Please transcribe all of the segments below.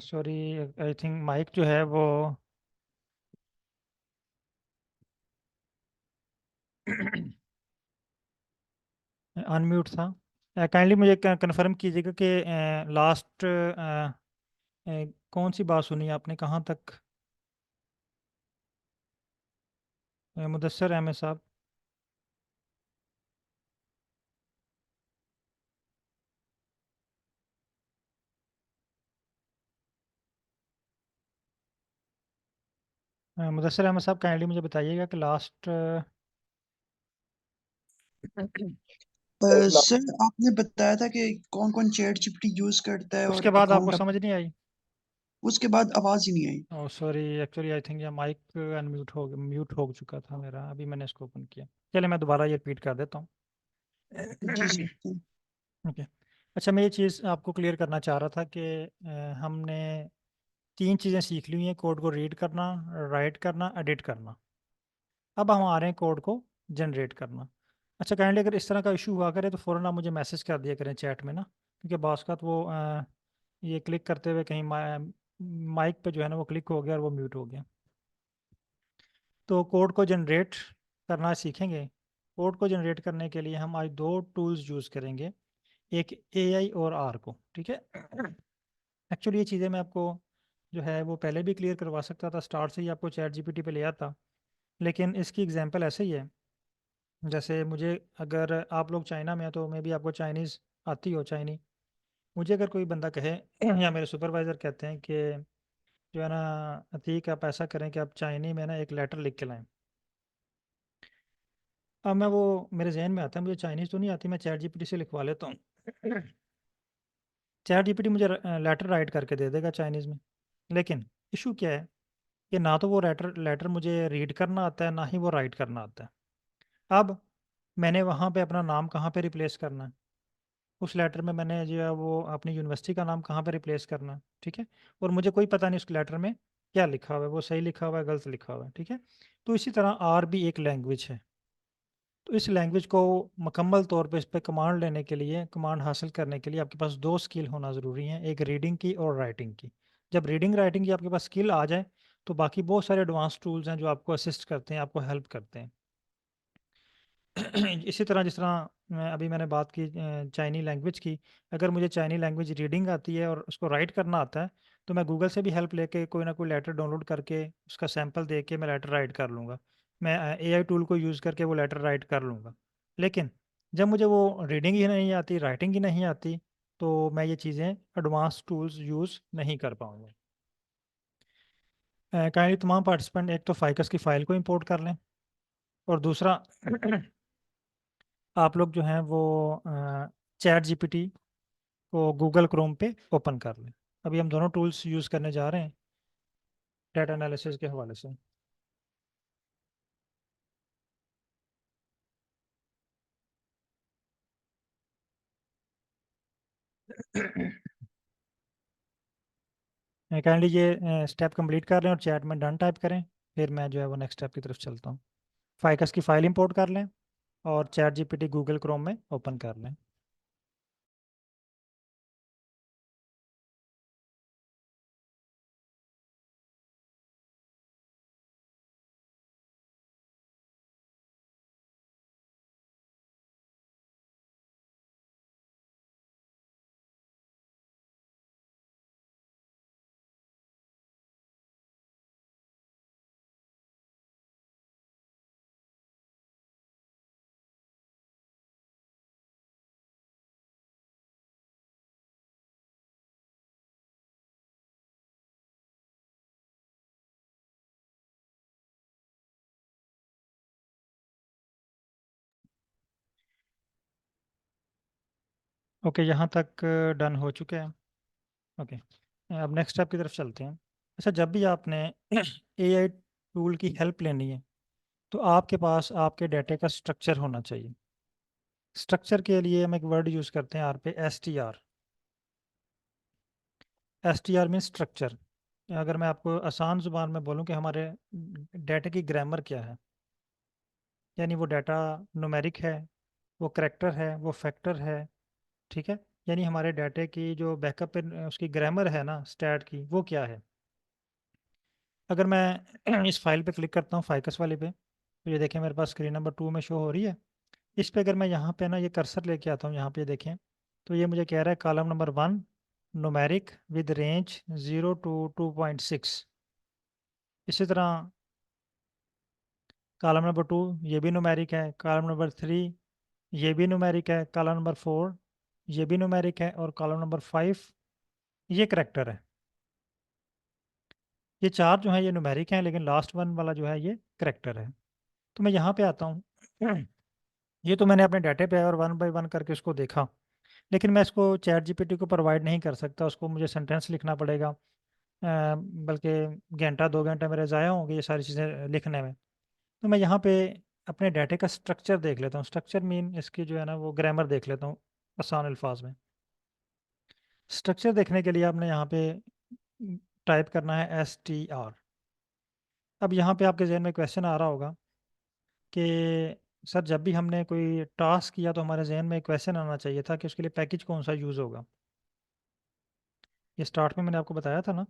Sorry, I think mic जो है वो अनम्यूट था। काइंडली मुझे कंफर्म कीजिएगा कि लास्ट कौन सी बात सुनी आपने, कहाँ तक? मुदस्सर अहमद साहब। मुदस्सर अहमद साहब काइंडली मुझे बताइएगा कि लास्ट सर आपने बताया था कि कौन कौन चैट जीपीटी यूज करता है उसके और बाद आपको अकाउंट समझ नहीं आई? उसके बाद आवाज ही नहीं आई। Oh sorry, actually I think ये माइक अनम्यूट हो म्यूट हो चुका था मेरा, अभी मैंने इसको ओपन किया। चलिए मैं दोबारा ये रिपीट कर देता हूँ। जी सर। ओके। अच्छा, मैं ये चीज़ आपको क्लियर करना चाह रहा था कि हमने तीन चीज़ें सीख ली हैं: कोड को रीड करना, राइट करना, एडिट करना। अब हम आ रहे हैं कोड को जनरेट करना। अच्छा, काइंडली अगर इस तरह का इशू हुआ करे तो फ़ौरन आप मुझे मैसेज कर दिया करें चैट में ना, क्योंकि बास का तो वो ये क्लिक करते हुए कहीं माइक पे जो है ना वो क्लिक हो गया और वो म्यूट हो गया। तो कोड को जनरेट करना सीखेंगे। कोड को जनरेट करने के लिए हम आज दो टूल्स यूज़ करेंगे, एक एआई और आर को, ठीक है? एक्चुअली ये चीज़ें मैं आपको जो है वो पहले भी क्लियर करवा सकता था, स्टार्ट से ही आपको चैट जीपीटी पे ले आता, लेकिन इसकी एग्जांपल ऐसे ही है। जैसे मुझे, अगर आप लोग चाइना में हैं तो मे भी आपको चाइनीज़ आती हो, चाइनी। मुझे अगर कोई बंदा कहे या मेरे सुपरवाइज़र कहते हैं कि जो है ना अतीक आप ऐसा करें कि आप चाइनी में ना एक लेटर लिख के लाएं। अब मैं वो मेरे जहन में आता है, मुझे चाइनीज़ तो नहीं आती, मैं चैट जीपीटी से लिखवा लेता हूँ। चैट जीपीटी मुझे लेटर राइट करके दे देगा चाइनीज़ में। लेकिन इशू क्या है कि ना तो वो लेटर लेटर मुझे रीड करना आता है, ना ही वो राइट करना आता है। अब मैंने वहाँ पे अपना नाम कहाँ पे रिप्लेस करना है? उस लेटर में मैंने जो है वो अपनी यूनिवर्सिटी का नाम कहाँ पे रिप्लेस करना है, ठीक है? और मुझे कोई पता नहीं उस लेटर में क्या लिखा हुआ है, वो सही लिखा हुआ है, गलत लिखा हुआ है, ठीक है? तो इसी तरह आर भी एक लैंग्वेज है। तो इस लैंग्वेज को मुकम्मल तौर पे इस पे कमांड लेने के लिए, कमांड हासिल करने के लिए आपके पास दो स्किल होना ज़रूरी हैं, एक रीडिंग की और राइटिंग की। जब रीडिंग राइटिंग की आपके पास स्किल आ जाए तो बाकी बहुत सारे एडवांस टूल्स हैं जो आपको असिस्ट करते हैं, आपको हेल्प करते हैं। इसी तरह जिस तरह मैंने बात की चाइनी लैंग्वेज की, अगर मुझे चाइनी लैंग्वेज रीडिंग आती है और उसको राइट करना आता है तो मैं गूगल से भी हेल्प लेके कोई ना कोई लेटर डाउनलोड करके उसका सैंपल दे के मैं लेटर राइट कर लूँगा। मैं एआई टूल को यूज़ करके वो लेटर राइट कर लूँगा। लेकिन जब मुझे वो रीडिंग ही नहीं आती, राइटिंग ही नहीं आती, तो मैं ये चीज़ें एडवांस टूल्स यूज़ नहीं कर पाऊँगा। काइंडली तमाम पार्टिसिपेंट एक तो फाइकस की फ़ाइल को इंपोर्ट कर लें, और दूसरा आप लोग जो हैं वो चैट जीपीटी को गूगल क्रोम पे ओपन कर लें। अभी हम दोनों टूल्स यूज़ करने जा रहे हैं डाटा एनालिसिस के हवाले से। काइंडली ये स्टेप कंप्लीट कर लें और चैट में डन टाइप करें, फिर मैं जो है वो नेक्स्ट स्टेप की तरफ चलता हूँ। फाइकस की फ़ाइल इंपोर्ट कर लें और चैट जीपीटी गूगल क्रोम में ओपन कर लें। ओके, यहाँ तक डन हो चुके हैं। ओके, अब नेक्स्ट स्टेप की तरफ चलते हैं। अच्छा, जब भी आपने एआई टूल की हेल्प लेनी है तो आपके पास आपके डाटा का स्ट्रक्चर होना चाहिए। स्ट्रक्चर के लिए हम एक वर्ड यूज़ करते हैं आर पे, S T R. S T R mean structure. अगर मैं आपको आसान ज़ुबान में बोलूँ कि हमारे डाटा की ग्रामर क्या है, यानी वो डाटा न्यूमेरिक है, वो करैक्टर है, वो फैक्टर है, ठीक है, यानी हमारे डाटे की जो बैकअप उसकी ग्रामर है ना स्टैट की, वो क्या है। अगर मैं इस फाइल पे क्लिक करता हूँ फाइकस वाले पे, तो ये देखें मेरे पास स्क्रीन नंबर 2 में शो हो रही है। इस पे अगर मैं यहाँ पे ना ये कर्सर लेके आता हूँ यहाँ पे देखें, तो ये मुझे कह रहा है column number 1 numeric with range 0 to 2.6। इसी तरह कॉलम नंबर 2 ये भी नुमेरिक है, कॉलम नंबर 3 ये भी न्यूमेरिक है, कॉलम नंबर 4 ये भी न्यूमेरिक है, और कॉलम नंबर 5 ये करेक्टर है। ये चार जो है ये न्यूमेरिक हैं, लेकिन लास्ट वन वाला जो है ये करेक्टर है। तो मैं यहाँ पे आता हूँ। ये तो मैंने अपने डाटे पे और 1 बाय 1 करके उसको देखा, लेकिन मैं इसको चैट जीपीटी को प्रोवाइड नहीं कर सकता, उसको मुझे सेंटेंस लिखना पड़ेगा। बल्कि घंटा 2 घंटा मेरे ज़ाया होंगे ये सारी चीज़ें लिखने में। तो मैं यहाँ पे अपने डाटे का स्ट्रक्चर देख लेता हूँ। स्ट्रक्चर मीन इसकी जो है ना वो ग्रामर देख लेता हूँ आसान अल्फाज में। स्ट्रक्चर देखने के लिए आपने यहाँ पे टाइप करना है str। अब यहाँ पे आपके जहन में क्वेश्चन आ रहा होगा कि सर जब भी हमने कोई टास्क किया तो हमारे जहन में एक क्वेश्चन आना चाहिए था कि उसके लिए पैकेज कौन सा यूज़ होगा। ये स्टार्ट में मैंने आपको बताया था ना,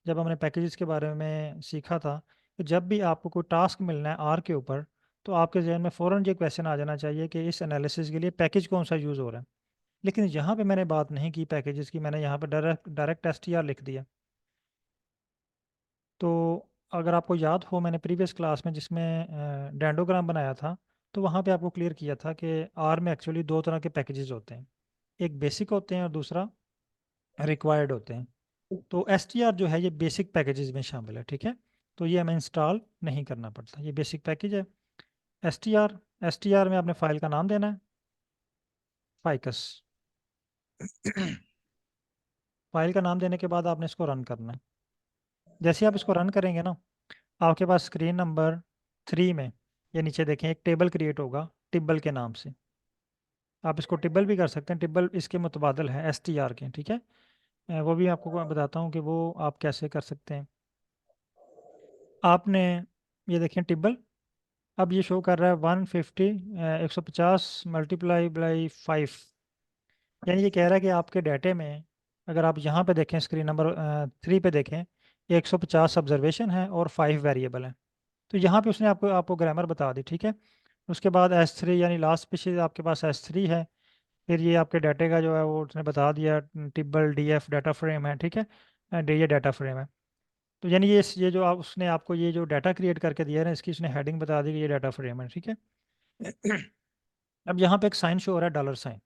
जब हमने पैकेजेस के बारे में सीखा था, कि जब भी आपको कोई टास्क मिलना है आर के ऊपर, तो आपके जहन में फ़ौरन ये क्वेश्चन आ जाना चाहिए कि इस एनालिसिस के लिए पैकेज कौन सा यूज़ हो रहा है। लेकिन यहाँ पे मैंने बात नहीं की पैकेजेस की, मैंने यहाँ पे डायरेक्ट डायरेक्ट str लिख दिया। तो अगर आपको याद हो मैंने प्रीवियस क्लास में जिसमें डेंडोग्राम बनाया था, तो वहाँ पे आपको क्लियर किया था कि आर में एक्चुअली दो तरह के पैकेजेस होते हैं, एक बेसिक होते हैं और दूसरा रिक्वायर्ड होते हैं। तो str जो है ये बेसिक पैकेजेस में शामिल है, ठीक है। तो ये हमें इंस्टॉल नहीं करना पड़ता, ये बेसिक पैकेज है। str str में आपने फाइल का नाम देना है फाइकस। फाइल का नाम देने के बाद आपने इसको रन करना है। जैसे आप इसको रन करेंगे ना, आपके पास स्क्रीन नंबर 3 में ये नीचे देखें एक टेबल क्रिएट होगा टिब्बल के नाम से। आप इसको टिब्बल भी कर सकते हैं, टिब्बल इसके मुतबादल है str के, ठीक है। वो भी आपको बताता हूँ कि वो आप कैसे कर सकते हैं। आपने ये देखें टिब्बल, अब ये शो कर रहा है 150 150 मल्टीप्लाई बाई 5। यानी ये कह रहा है कि आपके डाटे में अगर आप यहाँ पे देखें स्क्रीन नंबर 3 पे देखें, 150 ऑब्जर्वेशन है और 5 वेरिएबल हैं। तो यहाँ पे उसने आपको आपको ग्रामर बता दी, ठीक है। उसके बाद S3 यानी लास्ट स्पीशीज आपके पास S3 है। फिर ये आपके डाटे का जो है वो उसने बता दिया टिब्बल DF डाटा फ्रेम है, ठीक है। ये डाटा फ्रेम है। तो यानी ये जो आप उसने आपको ये जो डाटा क्रिएट करके दिया है ना, इसकी उसने हेडिंग बता दी कि ये डाटा फ्रेम है, ठीक है। अब यहाँ पे एक साइन शो हो रहा है डॉलर साइन।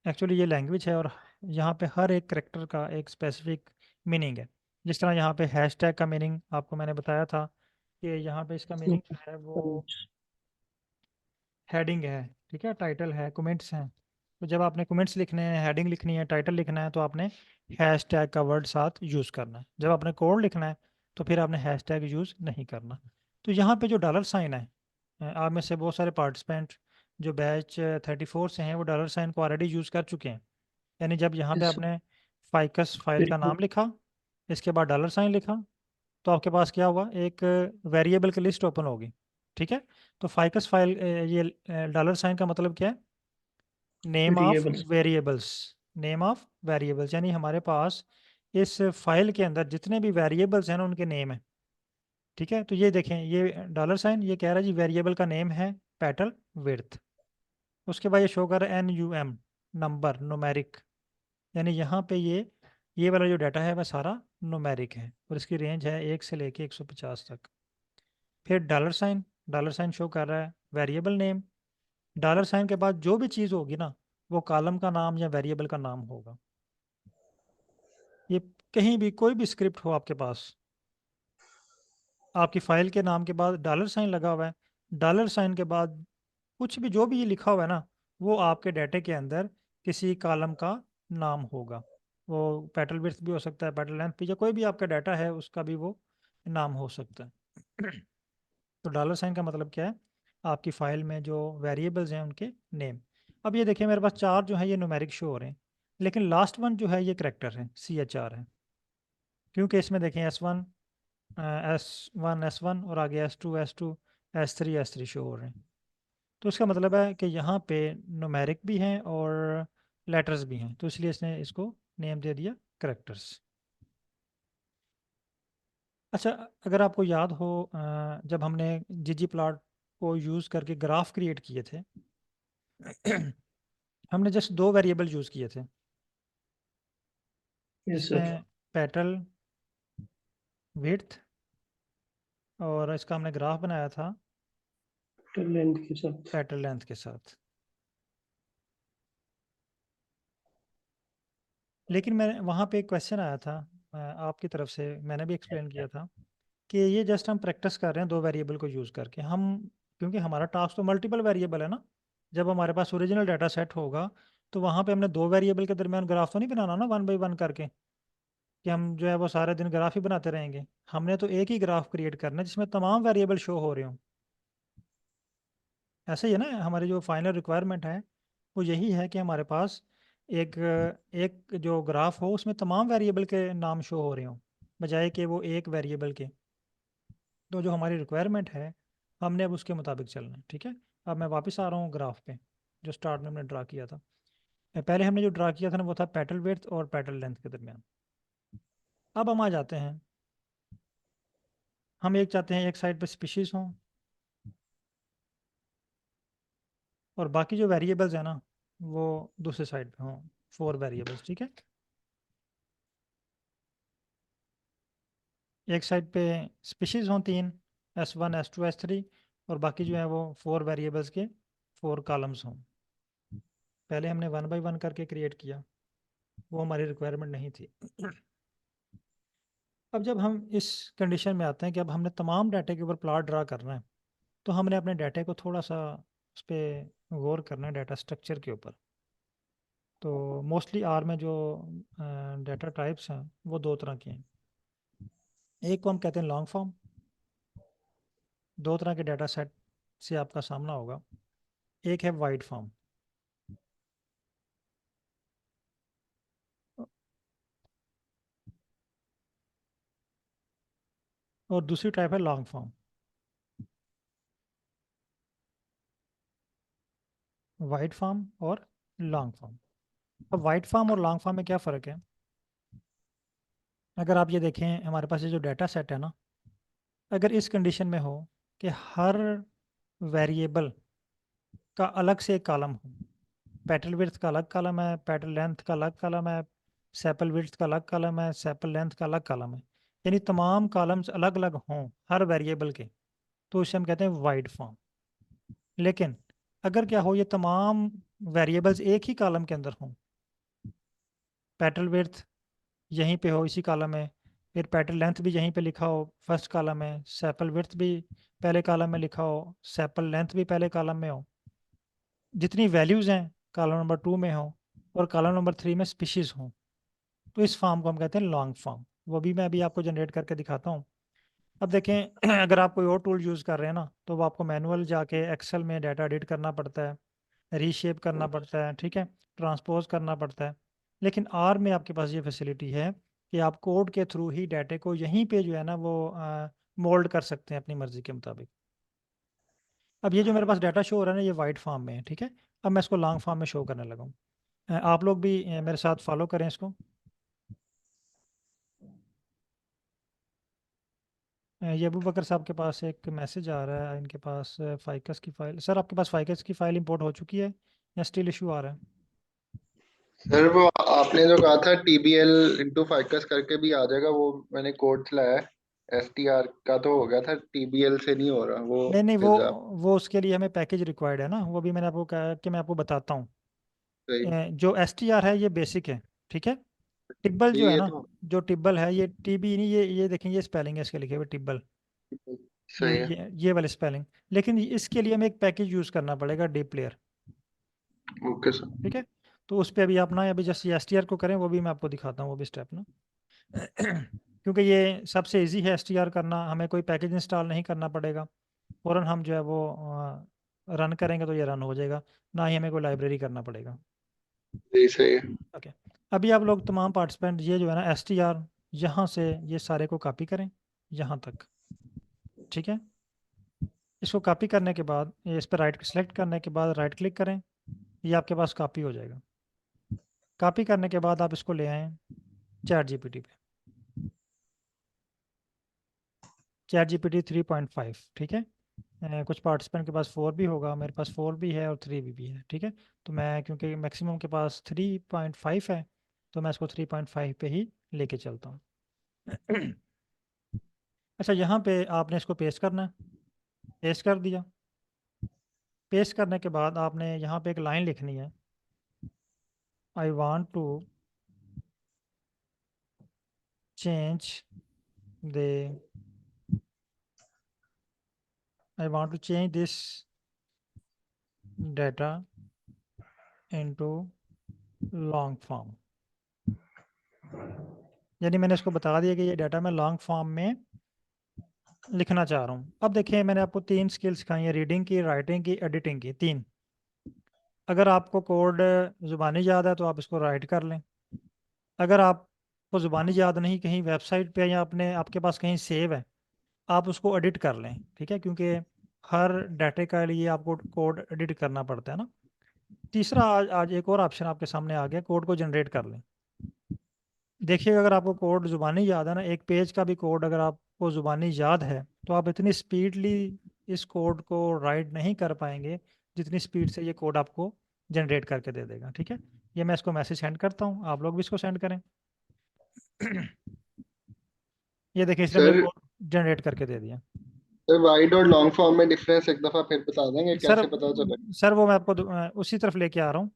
एक्चुअली ये लैंग्वेज है और यहाँ पे हर एक करेक्टर का एक स्पेसिफिक मीनिंग है। जिस तरह यहाँ पे हैशटैग का मीनिंग आपको मैंने बताया था कि यहाँ पे इसका मीनिंग जो है वो हेडिंग है, ठीक है, टाइटल है, कमेंट्स हैं। तो जब आपने कमेंट्स लिखने हैं, हेडिंग लिखनी है, टाइटल लिखना है, तो आपने हैशटैग का वर्ड साथ यूज़ करना है। जब आपने कोड लिखना है तो फिर आपने हैशटैग यूज़ नहीं करना। तो यहाँ पे जो डॉलर साइन है, आप में से बहुत सारे पार्टिसिपेंट जो बैच 34 से हैं वो डॉलर साइन को ऑलरेडी यूज़ कर चुके हैं। यानी जब यहाँ पे यस आपने फाइकस फाइल का बिल्कुल। नाम लिखा, इसके बाद डॉलर साइन लिखा, तो आपके पास क्या हुआ, एक वेरिएबल की लिस्ट ओपन होगी, ठीक है। तो फाइकस फाइल ये डॉलर साइन का मतलब क्या है, name of variables. Variables. Name of variables यानी हमारे पास इस फाइल के अंदर जितने भी वेरिएबल्स हैं ना उनके नेम है, ठीक है। तो ये देखें ये डॉलर साइन ये कह रहा है जी वेरिएबल का नेम है पेटल विड्थ। उसके बाद ये शो कर रहा है NUM नंबर न्यूमेरिक, यानी यहाँ पे ये वाला जो डाटा है वह सारा न्यूमेरिक है और इसकी रेंज है 1 से लेके 150 तक। फिर डॉलर साइन शो कर रहा है वेरिएबल नेम। डॉलर साइन के बाद जो भी चीज़ होगी ना वो कॉलम का नाम या वेरिएबल का नाम होगा। ये कहीं भी कोई भी स्क्रिप्ट हो आपके पास, आपकी फाइल के नाम के बाद डॉलर साइन लगा हुआ है, डॉलर साइन के बाद कुछ भी जो भी ये लिखा हुआ है ना वो आपके डाटे के अंदर किसी कॉलम का नाम होगा। वो पेटल विड्थ भी हो सकता है, पेटल लेंथ भी, या कोई भी आपका डाटा है उसका भी वो नाम हो सकता है। तो डॉलर साइन का मतलब क्या है, आपकी फाइल में जो वेरिएबल्स हैं उनके नेम। अब ये देखिए मेरे पास चार जो है ये न्यूमेरिक शो हो रहे हैं, लेकिन लास्ट वन जो है ये करेक्टर है CHR है, क्योंकि इसमें देखें S1 और आगे S2 S3 शो हो रहे हैं। तो इसका मतलब है कि यहाँ पे न्यूमेरिक भी हैं और लेटर्स भी हैं, तो इसलिए इसने इसको नेम दे दिया करैक्टर्स। अच्छा, अगर आपको याद हो जब हमने ggplot को यूज़ करके ग्राफ क्रिएट किए थे हमने जस्ट 2 वेरिएबल यूज़ किए थे, यस सर। इसमें पेटल विड्थ, और इसका हमने ग्राफ बनाया था लेंथ के साथ। पेटल लेंथ के साथ। लेकिन मैं वहाँ पे एक क्वेश्चन आया था आपकी तरफ से, मैंने भी एक्सप्लेन किया था कि ये जस्ट हम प्रैक्टिस कर रहे हैं 2 वेरिएबल को यूज़ करके हम, क्योंकि हमारा टास्क तो मल्टीपल वेरिएबल है ना। जब हमारे पास ओरिजिनल डाटा सेट होगा तो वहाँ पे हमने 2 वेरिएबल के दरमियान ग्राफ तो नहीं बनाना ना 1 बाई 1 करके, कि हम जो है वो सारे दिन ग्राफ ही बनाते रहेंगे। हमने तो एक ही ग्राफ क्रिएट करना है जिसमें तमाम वेरिएबल शो हो रहे हों। ऐसे ही है ना, हमारी जो फाइनल रिक्वायरमेंट है वो यही है कि हमारे पास एक एक जो ग्राफ हो उसमें तमाम वेरिएबल के नाम शो हो रहे हों, बजाय कि वो एक वेरिएबल के। तो जो हमारी रिक्वायरमेंट है हमने अब उसके मुताबिक चलना है, ठीक है। अब मैं वापस आ रहा हूँ ग्राफ पे, जो स्टार्ट में हमने ड्रा किया था। पहले हमने जो ड्रा किया था ना वो था पेटल विड्थ और पेटल लेंथ के दरमियान। अब हम आ जाते हैं, हम एक चाहते हैं एक साइड पे स्पीशीज हों और बाकी जो वेरिएबल्स हैं ना वो दूसरे साइड पे हों, 4 वेरिएबल्स, ठीक है। एक साइड पे स्पीशीज हों 3, S1 S2 S3, और बाकी जो है वो 4 वेरिएबल्स के 4 कॉलम्स हों। पहले हमने 1 बाई 1 करके क्रिएट किया, वो हमारी रिक्वायरमेंट नहीं थी। अब जब हम इस कंडीशन में आते हैं कि अब हमने तमाम डाटे के ऊपर प्लॉट ड्रा करना है, तो हमने अपने डाटे को थोड़ा सा उस पर गौर करना है, डाटा स्ट्रक्चर के ऊपर। तो मोस्टली आर में जो डाटा टाइप्स हैं वो 2 तरह के हैं। एक को हम कहते हैं लॉन्ग फॉर्म, 2 तरह के डाटा सेट से आपका सामना होगा। एक है वाइड फॉर्म, और दूसरी टाइप है लॉन्ग फॉर्म। वाइड फॉर्म और लॉन्ग फॉर्म। अब वाइड फॉर्म और लॉन्ग फॉर्म में क्या फ़र्क है? अगर आप ये देखें, हमारे पास ये जो डाटा सेट है ना, अगर इस कंडीशन में हो कि हर वेरिएबल का अलग से एक कॉलम हो, पेटल विड्थ का अलग कॉलम है, पेटल लेंथ का अलग कॉलम है, सेपल विड्थ का अलग कॉलम है, सेपल लेंथ का अलग कॉलम है, यानी तमाम कॉलम्स अलग अलग हों हर वेरिएबल के, तो उसे हम कहते हैं वाइड फॉर्म। लेकिन अगर क्या हो, ये तमाम वेरिएबल्स एक ही कॉलम के अंदर हों, पेटल विड्थ यहीं पे हो इसी कॉलम में, फिर पेटल लेंथ भी यहीं पे लिखा हो फर्स्ट कॉलम में, सेपल विड्थ भी पहले कॉलम में लिखा हो, सेपल लेंथ भी पहले कॉलम में हो, जितनी वैल्यूज़ हैं कॉलम नंबर 2 में हो, और कॉलम नंबर 3 में स्पीशीज़ हो, तो इस फॉर्म को हम कहते हैं लॉन्ग फॉर्म। वो भी मैं अभी आपको जनरेट करके दिखाता हूँ। अब देखें अगर आप कोई और टूल यूज़ कर रहे हैं ना, तो वो आपको मैनुअल जाके एक्सेल में डाटा एडिट करना पड़ता है, रीशेप करना पड़ता है, ठीक है, ट्रांसपोज करना पड़ता है। लेकिन आर में आपके पास ये फैसिलिटी है कि आप कोड के थ्रू ही डाटे को यहीं पे जो है ना वो मोल्ड कर सकते हैं अपनी मर्ज़ी के मुताबिक। अब ये जो मेरे पास डाटा शो हो रहा है ना, ये वाइट फॉर्म में है, ठीक है। अब मैं इसको लॉन्ग फॉर्म में शो करने लगा हूँ। आप लोग भी मेरे साथ फॉलो करें इसको। ये अबू बकर साहब के पास एक मैसेज आ रहा है, इनके पास फाइकस की फ़ाइल, सर आपके पास फाइकस की फ़ाइल इंपोर्ट हो चुकी है या स्टिल इशू आ रहा है? सर वो आपने जो कहा था TBL इंटू फाइकस करके भी आ जाएगा, वो मैंने कोड चलाया है। STR का तो हो गया था, TBL से नहीं हो रहा वो। नहीं नहीं, फिर आप वो उसके लिए हमें पैकेज रिक्वायर्ड है ना, वो भी मैंने आपको कहा कि मैं आपको बताता हूँ। सही। जो STR है ये बेसिक है, ठीक है। टिब्बल जो है ये ना, तो जो टिब्बल है, ये TB नहीं, ये देखें, ये स्पेलिंग है इसके लिखे हुए टिब्बल, सही है। ये वाले स्पेलिंग। लेकिन इसके लिए हमें एक पैकेज यूज़ करना पड़ेगा, डी प्लेयर, ओके सर। ठीक है। तो उस पर अभी आप ना, अभी जस्ट STR को करें, वो भी मैं आपको दिखाता हूँ वो भी स्टेप ना क्योंकि ये सबसे इजी है STR करना, हमें कोई पैकेज इंस्टॉल नहीं करना पड़ेगा, फ़ौरन हम जो है वो रन करेंगे तो ये रन हो जाएगा, ना ही हमें कोई लाइब्रेरी करना पड़ेगा। जी सही है। ओके, अभी आप लोग तमाम पार्टिसिपेंट ये जो है ना STR, यहाँ से ये सारे को कॉपी करें यहाँ तक, ठीक है। इसको कॉपी करने के बाद इस पर राइट सेलेक्ट करने के बाद राइट क्लिक करें, ये आपके पास कॉपी हो जाएगा। कॉपी करने के बाद आप इसको ले आएँ चैट जीपीटी पे, चैट जीपीटी 3.5, ठीक है। कुछ पार्टिसिपेंट के पास 4 भी होगा, मेरे पास 4 भी है और 3 भी है, ठीक है। तो मैं क्योंकि मैक्सिमम के पास 3.5 है, तो मैं इसको 3.5 पे ही लेके चलता हूँ। अच्छा, यहाँ पे आपने इसको पेस्ट करना है, पेस्ट कर दिया। पेस्ट करने के बाद आपने यहाँ पे एक लाइन लिखनी है, I want to change the I want to change this data into long form. यानी मैंने इसको बता दिया कि ये डाटा मैं लॉन्ग फॉर्म में लिखना चाह रहा हूँ। अब देखिए, मैंने आपको 3 स्किल सिखाई है, रीडिंग की, राइटिंग की, एडिटिंग की, 3। अगर आपको कोड ज़ुबानी याद है तो आप इसको राइट कर लें। अगर आपको ज़ुबानी याद नहीं, कहीं वेबसाइट पे या अपने आपके पास कहीं सेव है, आप उसको एडिट कर लें, ठीक है, क्योंकि हर डाटे के लिए आपको कोड एडिट करना पड़ता है ना। तीसरा, आज आज एक और ऑप्शन आपके सामने आ गया, कोड को जनरेट कर लें। देखिए, अगर आपको कोड ज़ुबानी याद है ना, एक पेज का भी कोड अगर आपको ज़ुबानी याद है, तो आप इतनी स्पीडली इस कोड को राइट नहीं कर पाएंगे जितनी स्पीड से ये कोड आपको जनरेट करके दे देगा, ठीक है। ये मैं इसको मैसेज सेंड करता हूँ, आप लोग भी इसको सेंड करें। ये देखिए, इसने मुझे सर कोड जनरेट करके दे दिया। सर वाइड और लॉन्ग फॉर्म में डिफरेंस एक दफा फिर बता देंगे, सर कैसे पता चले? सर वो मैं आपको उसी तरफ लेके आ रहा हूँ।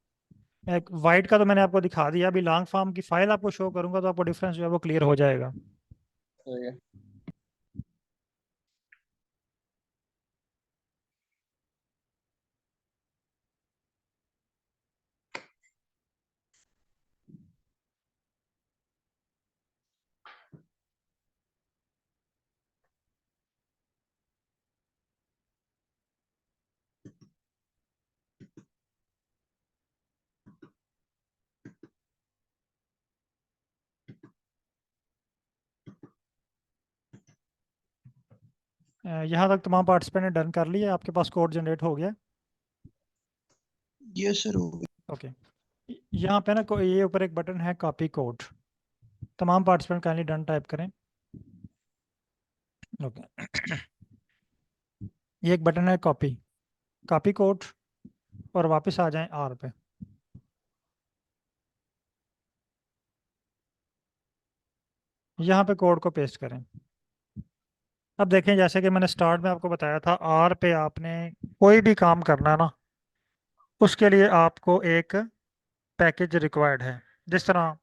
एक वाइट का तो मैंने आपको दिखा दिया, अभी लॉन्ग फॉर्म की फाइल आपको शो करूंगा तो आपको डिफरेंस जो है वो क्लियर हो जाएगा। सही है। यहाँ तक तमाम पार्टिसिपेंट ने डन कर लिया, आपके पास कोड जनरेट हो गया। यस सर, हो गया। ओके, यहाँ पे ना ये ऊपर एक बटन है कॉपी कोड, तमाम पार्टिसिपेंट काइंडली डन टाइप करें। ओके, ये एक बटन है कॉपी, कॉपी कोड, और वापस आ जाएं आर पे। यहाँ पे कोड को पेस्ट करें। अब देखें, जैसे कि मैंने स्टार्ट में आपको बताया था, आर पे आपने कोई भी काम करना है ना, उसके लिए आपको एक पैकेज रिक्वायर्ड है। जिस तरह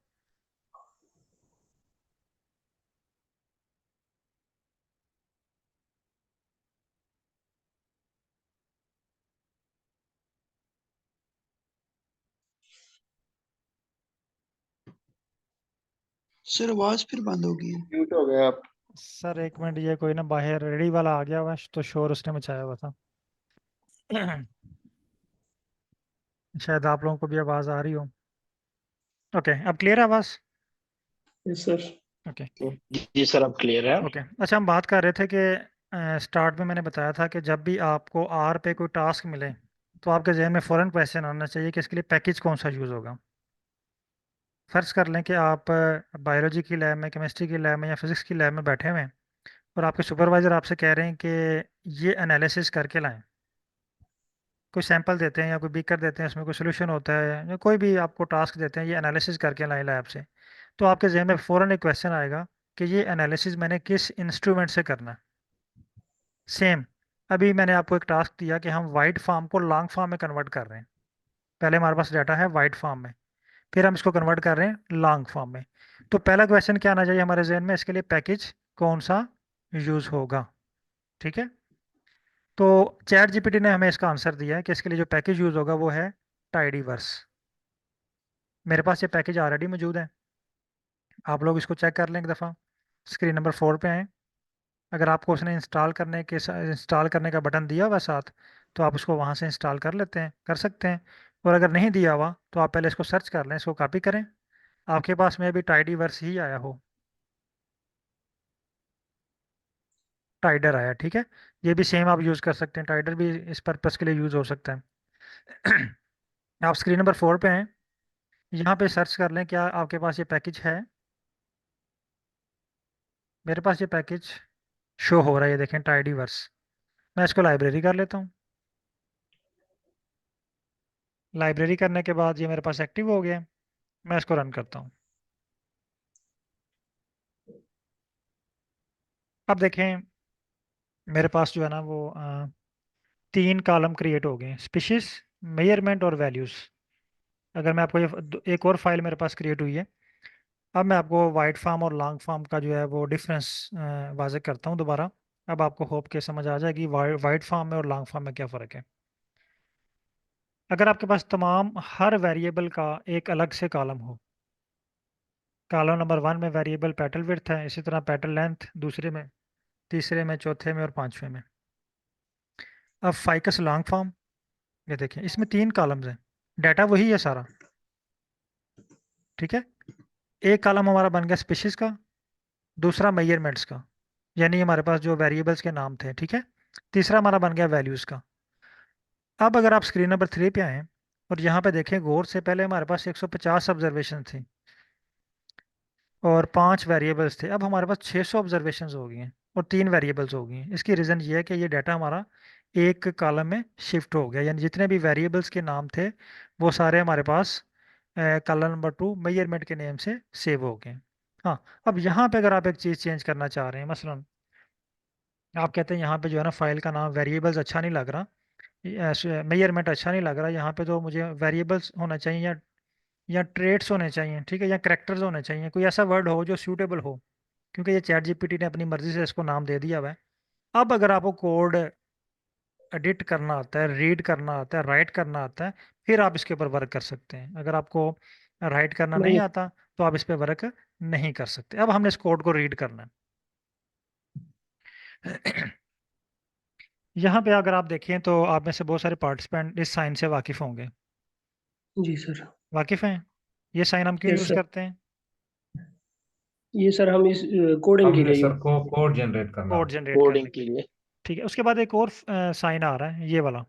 सर आवाज फिर बंद हो गई है। म्यूट हो गए आप। सर एक मिनट, ये कोई ना बाहर रेडी वाला आ गया हुआ है, तो शोर उसने मचाया हुआ था। शायद आप लोगों को भी आवाज़ आ रही हो। ओके, अब क्लियर है आवाज़? Yes sir. ओके। जी सर, अब क्लियर है। ओके, अच्छा, हम बात कर रहे थे कि स्टार्ट में मैंने बताया था कि जब भी आपको आर पे कोई टास्क मिले, तो आपके जहन में फ़ौरन क्वेश्चन आना चाहिए कि इसके लिए पैकेज कौन सा यूज़ होगा। फ़र्ज़ कर लें कि आप बायोलॉजी की लैब में, केमिस्ट्री की लैब में या फिज़िक्स की लैब में बैठे हुए हैं, और आपके सुपरवाइज़र आपसे कह रहे हैं कि ये एनालिसिस करके लाएं। कोई सैंपल देते हैं या कोई बीकर देते हैं, उसमें कोई सोल्यूशन होता है, या कोई भी आपको टास्क देते हैं, ये एनालिसिस करके लाएं लैब से। तो आपके जहन में फ़ौरन एक क्वेश्चन आएगा कि ये एनालिसिस मैंने किस इंस्ट्रूमेंट से करना है। सेम, अभी मैंने आपको एक टास्क दिया कि हम वाइट फॉर्म को लॉन्ग फॉर्म में कन्वर्ट कर रहे हैं। पहले हमारे पास डाटा है वाइट फॉर्म में, फिर हम इसको कन्वर्ट कर रहे हैं लॉन्ग फॉर्म में। तो पहला क्वेश्चन क्या आना चाहिए हमारे जहन में, इसके लिए पैकेज कौन सा यूज़ होगा, ठीक है। तो चैट जीपीटी ने हमें इसका आंसर दिया है कि इसके लिए जो पैकेज यूज़ होगा वो है टाइडीवर्स। मेरे पास ये पैकेज ऑलरेडी मौजूद है, आप लोग इसको चेक कर लें एक दफ़ा। स्क्रीन नंबर 4 पे आएँ। अगर आपको उसने इंस्टॉल करने का बटन दिया हुआ साथ, तो आप उसको वहाँ से इंस्टॉल कर सकते हैं। और अगर नहीं दिया हुआ तो आप पहले इसको सर्च कर लें, इसको कॉपी करें, आपके पास में भी टाइडीवर्स ही आया हो, टाइडर आया, ठीक है। ये भी सेम आप यूज़ कर सकते हैं, टाइडर भी इस पर्पज़ के लिए यूज़ हो सकता है। आप स्क्रीन नंबर 4 पे हैं। यहाँ पे सर्च कर लें क्या आपके पास ये पैकेज है। मेरे पास ये पैकेज शो हो रहा है, ये देखें टाइडीवर्स। मैं इसको लाइब्रेरी कर लेता हूँ। लाइब्रेरी करने के बाद ये मेरे पास एक्टिव हो गया। मैं इसको रन करता हूँ। अब देखें मेरे पास जो है ना वो 3 कॉलम क्रिएट हो गए, स्पीशीज, मेजरमेंट और वैल्यूज़। अगर मैं आपको ये एक और फाइल मेरे पास क्रिएट हुई है। अब मैं आपको वाइट फार्म और लॉन्ग फार्म का जो है वो डिफरेंस वाज़ेह करता हूँ दोबारा। अब आपको होप के समझ आ जाएगी वाइट फार्म में और लॉन्ग फार्म में क्या फ़र्क है। अगर आपके पास तमाम हर वेरिएबल का एक अलग से कॉलम हो, कॉलम नंबर 1 में वेरिएबल पेटल विड्थ है, इसी तरह पेटल लेंथ दूसरे में, तीसरे में, चौथे में और पांचवें में। अब फाइकस लॉन्ग फॉर्म, ये देखें इसमें 3 कॉलम्स हैं, डाटा वही है सारा, ठीक है। एक कॉलम हमारा बन गया स्पीशीज का, दूसरा मेजरमेंट्स का, यानी हमारे पास जो वेरिएबल्स के नाम थे, ठीक है। तीसरा हमारा बन गया वैल्यूज़ का। अब अगर आप स्क्रीन नंबर 3 पे आएँ और यहाँ पे देखें गौर से, पहले हमारे पास 150 ऑब्जर्वेशन थी और 5 वेरिएबल्स थे। अब हमारे पास 600 ऑब्जर्वेशंस हो गई हैं और 3 वेरिएबल्स हो गई हैं। इसकी रीज़न ये है कि ये डाटा हमारा एक कॉलम में शिफ्ट हो गया, यानी जितने भी वेरिएबल्स के नाम थे वो सारे हमारे पास कॉलम नंबर 2 मेजरमेंट के नेम से सेव हो गए। हाँ, अब यहाँ पे अगर आप एक चीज़ चेंज करना चाह रहे हैं, मसलन आप कहते हैं यहाँ पे जो है ना फाइल का नाम वेरिएबल्स अच्छा नहीं लग रहा, मेजरमेंट अच्छा नहीं लग रहा, यहाँ पे तो मुझे वेरिएबल्स होना चाहिए या ट्रेट्स होने चाहिए, ठीक है, या करेक्टर्स होने चाहिए, कोई ऐसा वर्ड हो जो सूटेबल हो, क्योंकि ये चैट जीपीटी ने अपनी मर्जी से इसको नाम दे दिया हुआ है। अब अगर आपको कोड एडिट करना आता है, रीड करना आता है, राइट करना आता है, फिर आप इसके ऊपर वर्क कर सकते हैं। अगर आपको राइट करना नहीं नहीं आता तो आप इस पर वर्क नहीं कर सकते। अब हमने इस कोड को रीड करना है। यहाँ पे अगर आप देखें तो आप में से बहुत सारे पार्टिसिपेंट इस साइन से वाकिफ़ होंगे। जी सर। वाकिफ़ हैं? ये साइन हम क्यों यस यूज़ सर, करते हैं? ये सर हम इस कोडिंग के हमने लिए सर को कोड जनरेट करना कोड होता जनरेट कोडिंग करने के के लिए, लिए। ठीक है। उसके बाद एक और साइन आ रहा है, ये वाला,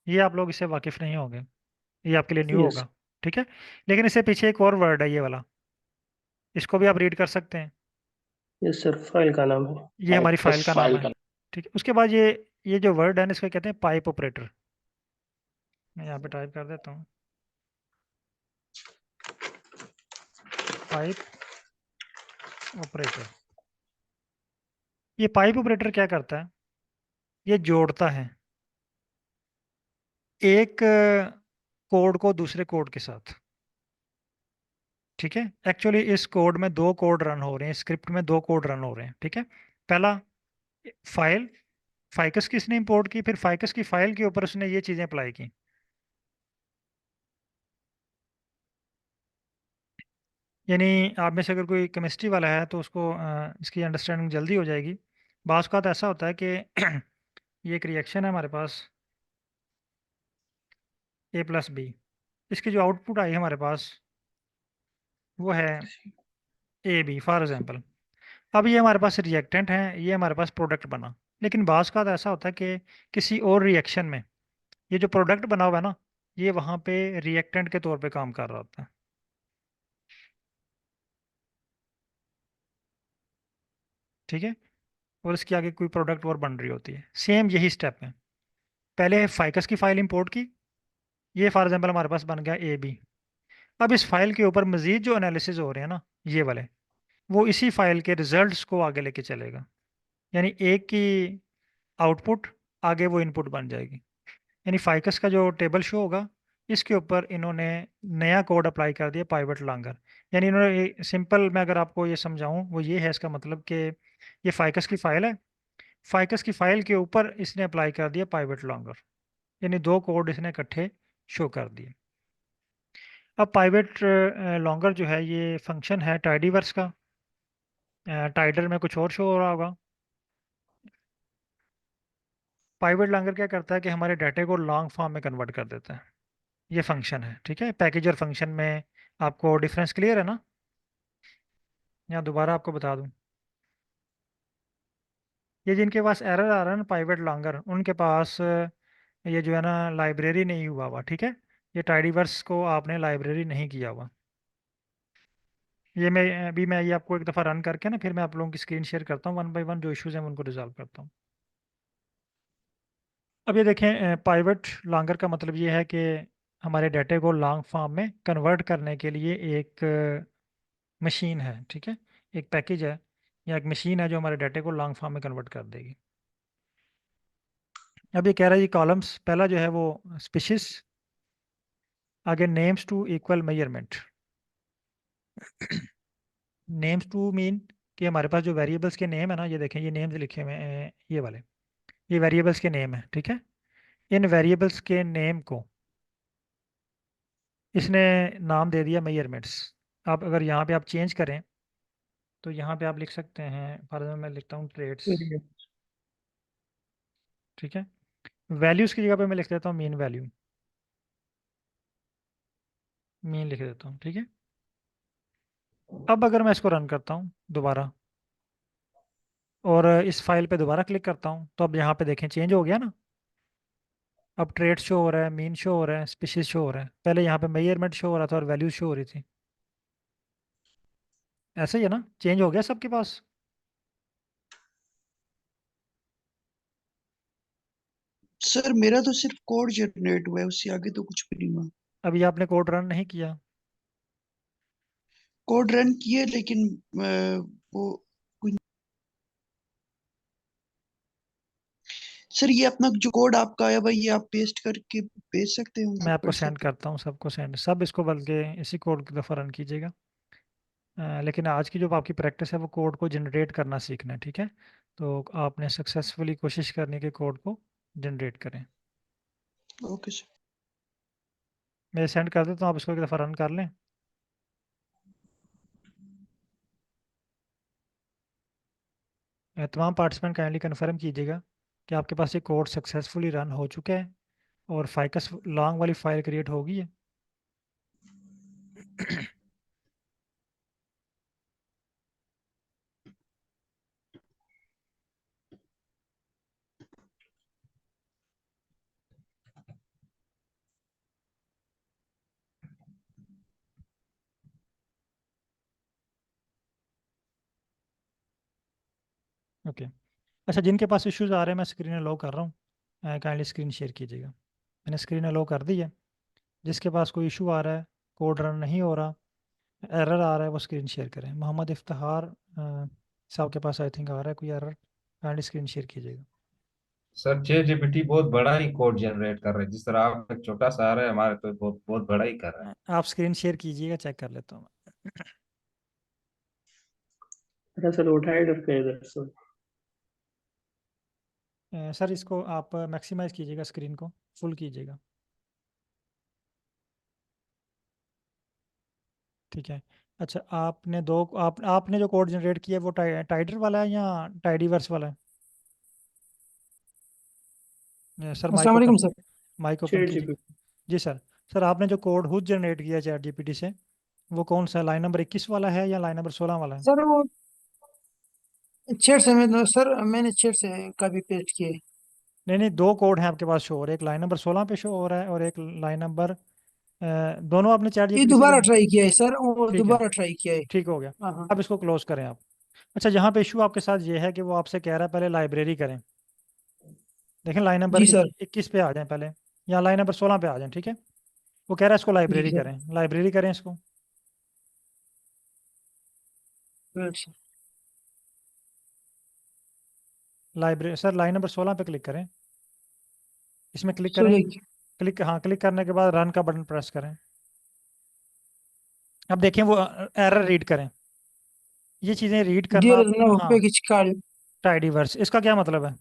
ये आप लोग इससे वाकिफ़ नहीं होंगे, ये आपके लिए न्यू यस। होगा, ठीक है। लेकिन इससे पीछे एक और वर्ड है, ये वाला, इसको भी आप रीड कर सकते हैं। यस सर, फाइल का नाम है। ये हमारी फाइल का नाम फाइल है, का। ठीक है। उसके बाद ये जो वर्ड है ना, इसको कहते हैं पाइप ऑपरेटर। मैं यहाँ पे टाइप कर देता हूँ, पाइप ऑपरेटर। ये पाइप ऑपरेटर क्या करता है? ये जोड़ता है एक कोड को दूसरे कोड के साथ, ठीक है। एक्चुअली इस कोड में 2 कोड रन हो रहे हैं, स्क्रिप्ट में 2 कोड रन हो रहे हैं, ठीक है। पहला फाइल, फाइकस की इसने इंपोर्ट की, फिर फाइकस की फाइल के ऊपर उसने ये चीज़ें अप्लाई की। यानी आप में से अगर कोई केमिस्ट्री वाला है तो उसको इसकी अंडरस्टैंडिंग जल्दी हो जाएगी। बाज़ का तो ऐसा होता है कि ये एक रिएक्शन है हमारे पास, A+B, इसकी जो आउटपुट आई हमारे पास वो है AB फॉर एग्जांपल। अब ये हमारे पास रिएक्टेंट है, ये हमारे पास प्रोडक्ट बना। लेकिन बाज़ का तो ऐसा होता है कि किसी और रिएक्शन में ये जो प्रोडक्ट बना हुआ है ना, ये वहाँ पे रिएक्टेंट के तौर पे काम कर रहा होता है, ठीक है। और इसके आगे कोई प्रोडक्ट और बन रही होती है। सेम यही स्टेप है, पहले फाइकस की फाइल इंपोर्ट की, ये फॉर एग्जांपल हमारे पास बन गया AB। अब इस फाइल के ऊपर मजीद जो एनालिसिस हो रहे हैं ना, ये वाले, वो इसी फाइल के रिजल्ट्स को आगे लेके चलेगा। यानी एक की आउटपुट आगे वो इनपुट बन जाएगी। यानी फाइकस का जो टेबल शो होगा, इसके ऊपर इन्होंने नया कोड अप्लाई कर दिया, पाइवट लॉन्गर। यानी इन्होंने सिंपल, मैं अगर आपको ये समझाऊं, वो ये है इसका मतलब कि ये फाइकस की फाइल है, फाइकस की फाइल के ऊपर इसने अप्लाई कर दिया पाइवट लॉन्गर, यानी 2 कोड इसने इकट्ठे शो कर दिए। अब पाइवट लॉन्गर जो है ये फंक्शन है टाइडीवर्स का। टाइडर में कुछ और शो हो रहा होगा। पाइवट लॉन्गर क्या करता है कि हमारे डाटे को लॉन्ग फॉर्म में कन्वर्ट कर देता है। ये फंक्शन है, ठीक है। पैकेज और फंक्शन में आपको डिफरेंस क्लियर है ना? यहाँ दोबारा आपको बता दूं, ये जिनके पास एरर आ रहा है ना पाइवट लॉन्गर, उनके पास ये जो है ना लाइब्रेरी नहीं हुआ हुआ, ठीक है। ये टाइडीवर्स को आपने लाइब्रेरी नहीं किया हुआ। ये मैं ये आपको एक दफ़ा रन करके ना फिर मैं आप लोगों की स्क्रीन शेयर करता हूँ, वन बाय वन जो इश्यूज़ हैं उनको रिजॉल्व करता हूँ। अब ये देखें, पाइवट लॉन्गर का मतलब ये है कि हमारे डाटे को लॉन्ग फॉर्म में कन्वर्ट करने के लिए एक मशीन है, ठीक है, एक पैकेज है या एक मशीन है जो हमारे डाटे को लॉन्ग फॉर्म में कन्वर्ट कर देगी। अब ये कह रहा है ये कॉलम्स, पहला जो है वो स्पीशीज, आगे names to equal measurement. Names to mean कि हमारे पास जो वेरिएबल्स के नेम है ना, ये देखें ये नेम्स लिखे हुए हैं, ये वाले, ये वेरिएबल्स के नेम है, ठीक है। इन वेरिएबल्स के नेम को इसने नाम दे दिया मेजरमेंट्स। आप अगर यहाँ पे आप चेंज करें तो यहाँ पे आप लिख सकते हैं, फॉर एग्जाम्पल मैं लिखता हूँ ट्रेड्स, ठीक है। वैल्यूज़ की जगह पे मैं लिख देता हूँ मीन वैल्यू, मीन लिख देता हूँ, ठीक है। अब अगर मैं इसको रन करता हूँ दोबारा और इस फाइल पे दोबारा क्लिक करता हूँ तो अब यहाँ पे देखें चेंज हो गया ना। अब ट्रेड शो हो रहा है, मीन शो हो रहा है, स्पीशीज शो हो रहा है। पहले यहाँ पे मेजरमेंट शो हो रहा था और वैल्यूज शो हो रही थी। ऐसे ही है ना, चेंज हो गया सबके पास। सर मेरा तो सिर्फ कोड जनरेट हुआ है, उससे आगे तो कुछ भी नहीं हुआ। अभी आपने कोड रन नहीं किया। कोड रन किए लेकिन वो कुछ- सर ये अपना जो कोड आपका आया भाई, ये आप पेस्ट करके भेज सकते हैं, मैं मतलब आपको सेंड व्हाट्सएप पे? करता हूँ, सबको सेंड, सब इसको बल्कि इसी कोड की दफ़ा रन कीजिएगा। लेकिन आज की जो आपकी प्रैक्टिस है वो कोड को जनरेट करना सीखना है, ठीक है। तो आपने सक्सेसफुली कोशिश करनी है कि कोड को जनरेट करें। Okay sir. मैं सेंड कर देता हूँ, आप इसको एक दफ़ा रन कर लें। तमाम पार्टिसिपेंट काइंडली कन्फर्म कीजिएगा कि आपके पास ये कोड सक्सेसफुली रन हो चुका है और फाइकस लॉन्ग वाली फाइल क्रिएट होगी है। ओके। अच्छा, जिनके पास इश्यूज़ आ रहे हैं मैं स्क्रीन अलाउ कर रहा हूँ, काइंडली स्क्रीन शेयर कीजिएगा। मैंने स्क्रीन अलाउ कर दी है। जिसके पास कोई इशू आ रहा है, कोड रन नहीं हो रहा, एरर आ रहा है, वो स्क्रीन शेयर करें। मोहम्मद इफ्तिखार साहब के पास आई थिंक आ रहा है कोई एरर, काइंडली स्क्रीन शेयर कीजिएगा। सर चैट जीपीटी बहुत बड़ा ही कोड जनरेट कर रहा है, जिस तरह आप एक छोटा सा आ रहा है, हमारे तो बहुत बहुत बड़ा ही कर रहा है। आप स्क्रीन शेयर कीजिएगा, चेक कर लेता हूँ अरे सर वो हाइड करके इधर सर। मैं। सर इसको आप मैक्सिमाइज़ कीजिएगा, स्क्रीन को फुल कीजिएगा, ठीक है। अच्छा, आपने आपने जो कोड जनरेट किया है वो टाइडर वाला है या टाइडीवर्स वाला है? सर अस्सलाम वालेकुम सर। माइक ओपन चैट कीजिए। जीपीटी। जी सर। सर आपने जो कोड खुद जनरेट किया चैट जीपीटी से, वो कौन सा, लाइन नंबर 21 वाला है या लाइन नंबर 16 वाला है? सर वो चेट से मैं सर मैंने चेट से कॉपी पेस्ट किए। नहीं नहीं, दो कोड हैं आपके पास शो हो रहे हैं, एक लाइन नंबर 16 पे शो हो रहा है और एक लाइन नंबर, दोनों आपने चैट ये जीपीटी से दोबारा जनरेट। ट्राई किया है सर, वो ठीक है, दोबारा ट्राई किया है। ठीक हो गया। हाँ हाँ। अब इसको क्लोज करें आप। अच्छा, यहाँ पे इशू आपके साथ ये है कि वो आपसे कह रहा है पहले लाइब्रेरी करें। देखें लाइन नंबर जी सर। 21 पे आ जाएं पहले, या लाइन नंबर 16 पे आ जाएं, ठीक है। वो कह रहा है इसको जी लाइब्रेरी सर। करें, लाइब्रेरी करें इसको। Wait sir. Library sir line number 16 पे क्लिक करें, इसमें क्लिक करें। सुलेख। हाँ, क्लिक करने के बाद रन का बटन प्रेस करें। अब देखें वो एरर रीड करें, ये चीज़ें रीड करना। There is no हाँ, package called टाइडीवर्स, इसका क्या मतलब है?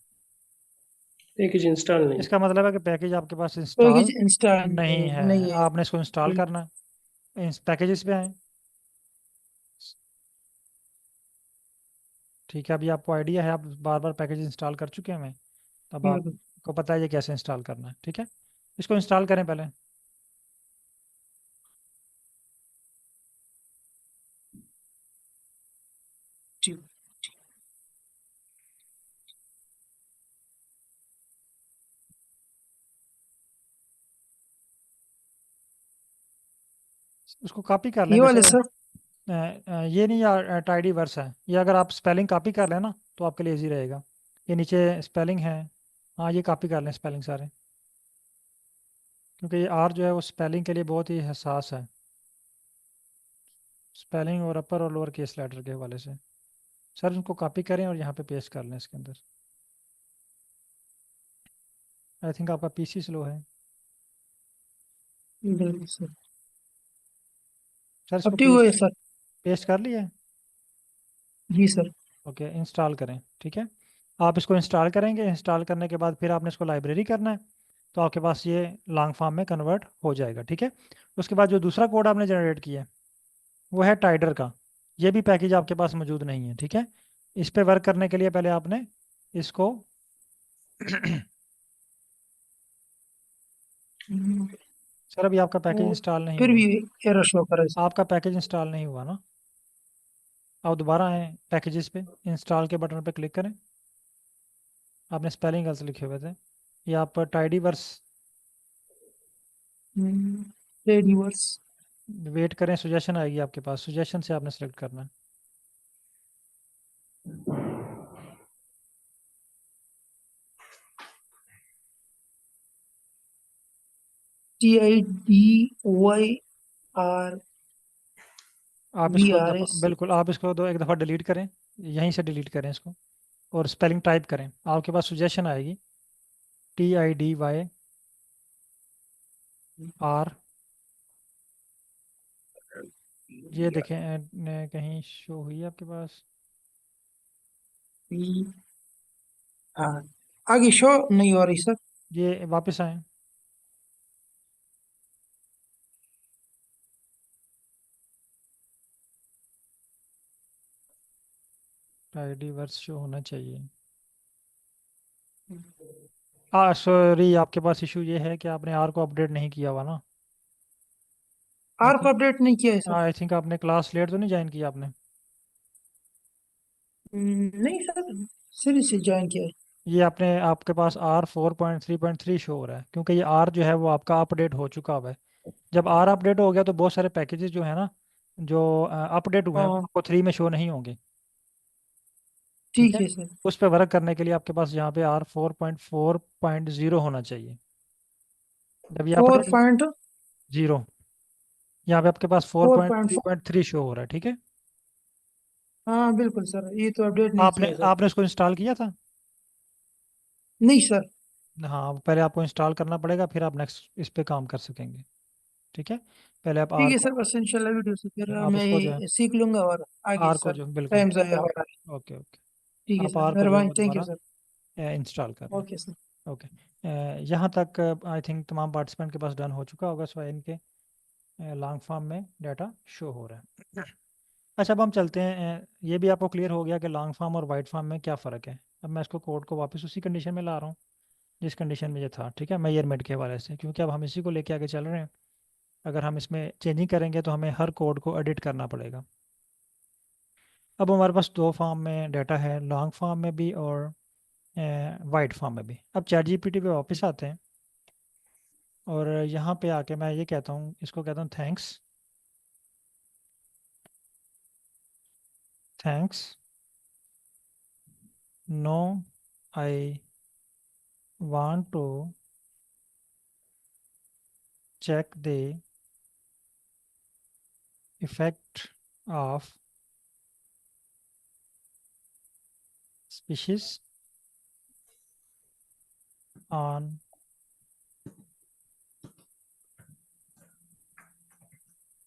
पैकेज इंस्टॉल नहीं। इसका मतलब है कि पैकेज आपके पास इंस्टॉल package install नहीं है, नहीं है। आपने इसको इंस्टॉल करना है। इस पैकेजेस पे आए, ठीक है। अभी आपको आइडिया है, आप बार बार पैकेज इंस्टॉल कर चुके हैं मैं, तब हम्म, आपको पता है ये कैसे इंस्टॉल करना है, ठीक है। इसको इंस्टॉल करें पहले। ठीक। उसको कॉपी कर ये लें वाले जैसे सर। ये नहीं टाइडी वर्स है ये, अगर आप स्पेलिंग कॉपी कर लें ना तो आपके लिए इजी रहेगा। ये नीचे स्पेलिंग है, हाँ ये कॉपी कर लें स्पेलिंग सारे, क्योंकि ये आर जो है वो स्पेलिंग के लिए बहुत ही हसास है, स्पेलिंग और अपर और लोअर केस लेटर के हवाले से। सर उनको कॉपी करें और यहाँ पे पेस्ट कर लें इसके अंदर। आई थिंक आपका पीसी स्लो है। बिल्कुल सर। सर अब इसको ठीक हुआ है पेस्ट सर। पेस्ट कर लिया है। जी सर। ओके इंस्टॉल करें, ठीक है। आप इसको इंस्टॉल करेंगे, इंस्टॉल करने के बाद फिर आपने इसको लाइब्रेरी करना है, तो आपके पास ये लॉन्ग फॉर्म में कन्वर्ट हो जाएगा, ठीक है। उसके बाद जो दूसरा कोड आपने जनरेट किया है वो है टाइडर का। ये भी पैकेज आपके पास मौजूद नहीं है, ठीक है। इस पे वर्क करने के लिए पहले आपने इसको सर अभी आपका पैकेज वो इंस्टॉल नहीं फिर हुआ। भी एरर शो कर रहा है सर। आपका पैकेज इंस्टॉल नहीं हुआ ना, आप दोबारा आए पैकेजेस पे, इंस्टॉल के बटन पे क्लिक करें। आपने स्पेलिंग गलत लिखे हुए थे, ये आप टाइडी वर्स रिवर्स। वेट करें, सुजेशन आएगी आपके पास, सुजेशन से आपने सेलेक्ट करना है। TIDYR आप इसको VRS। बिल्कुल आप इसको एक दफ़ा डिलीट करें, यहीं से डिलीट करें इसको, और स्पेलिंग टाइप करें, आपके पास सुजेशन आएगी TIDYR। ये देखें कहीं शो हुई है आपके पास? आगे शो नहीं हो रही सर। ये वापस आए, टाइडी वर्स शो होना चाहिए। सॉरी, आपके पास इशू ये है कि आपने आर को अपडेट नहीं किया हुआ ना। आई आर को थिंक अपडेट नहीं किया है सर। आई थिंक आपने क्लास लेट तो नहीं ज्वाइन किया आपने? नहीं सर, सीरीज से ज्वाइन किया है। ये आपने, आपके पास R 4.3.3 शो हो रहा है, क्योंकि ये आर जो है वो आपका अपडेट हो चुका हुआ है। जब आर अपडेट हो गया तो बहुत सारे पैकेजेस जो है ना, जो अपडेट हुए हैं वो हाँ आपको 3 में शो नहीं होंगे, ठीक ठीक है। है सर। उस पर वर्क करने के लिए आपके पास यहाँ पे R 4.4.0 होना चाहिए। जब ये फोर अपडेट पॉइंट 0, यहाँ पे आपके पास four four point point three point three show हो रहा है, ठीक है। हाँ बिल्कुल सर, ये तो अपडेट नहीं किया आपने है सर। आपने इसको इंस्टॉल किया था? नहीं सर। हाँ पहले आपको इंस्टॉल करना पड़ेगा, फिर आप नेक्स्ट इस पे काम कर सकेंगे, ठीक है। पहले आप ठीक आर है को, सर, बस इंशाल्लाह वीडियो से फिर आप मैं उसको जो है ये सीख लूंगा और आगे आर को सर जो बिल्कुल, टाइम ज़ाया हो रहा है। ओके ओके, ठीक है आप सर, आर को जो है मेहरबानी, वो थैंक यू दोबारा सर। इंस्टॉल कर लें। Okay sir. ओके, यहाँ तक आई थिंक तमाम पार्टिसिपेंट के पास डन हो चुका होगा, सो इनके लॉन्ग फॉर्म में डाटा शो हो रहा है। अच्छा अब हम चलते हैं, ये भी आपको क्लियर हो गया कि लॉन्ग फॉर्म और वाइड फॉर्म में क्या फ़र्क है। अब मैं इसको कोड को वापस उसी कंडीशन में ला रहा हूँ जिस कंडीशन में ये था, ठीक है, मेजरमेंट के हवाले से, क्योंकि अब हम इसी को लेके आगे चल रहे हैं। अगर हम इसमें चेंजिंग करेंगे तो हमें हर कोड को एडिट करना पड़ेगा। अब हमारे पास दो फॉर्म में डाटा है, लॉन्ग फॉर्म में भी और वाइड फॉर्म में भी। अब चैट जीपीटी पे वापस आते हैं और यहाँ पे आके मैं ये कहता हूँ, इसको कहता हूँ thanks, thanks no I want to check the effect of species on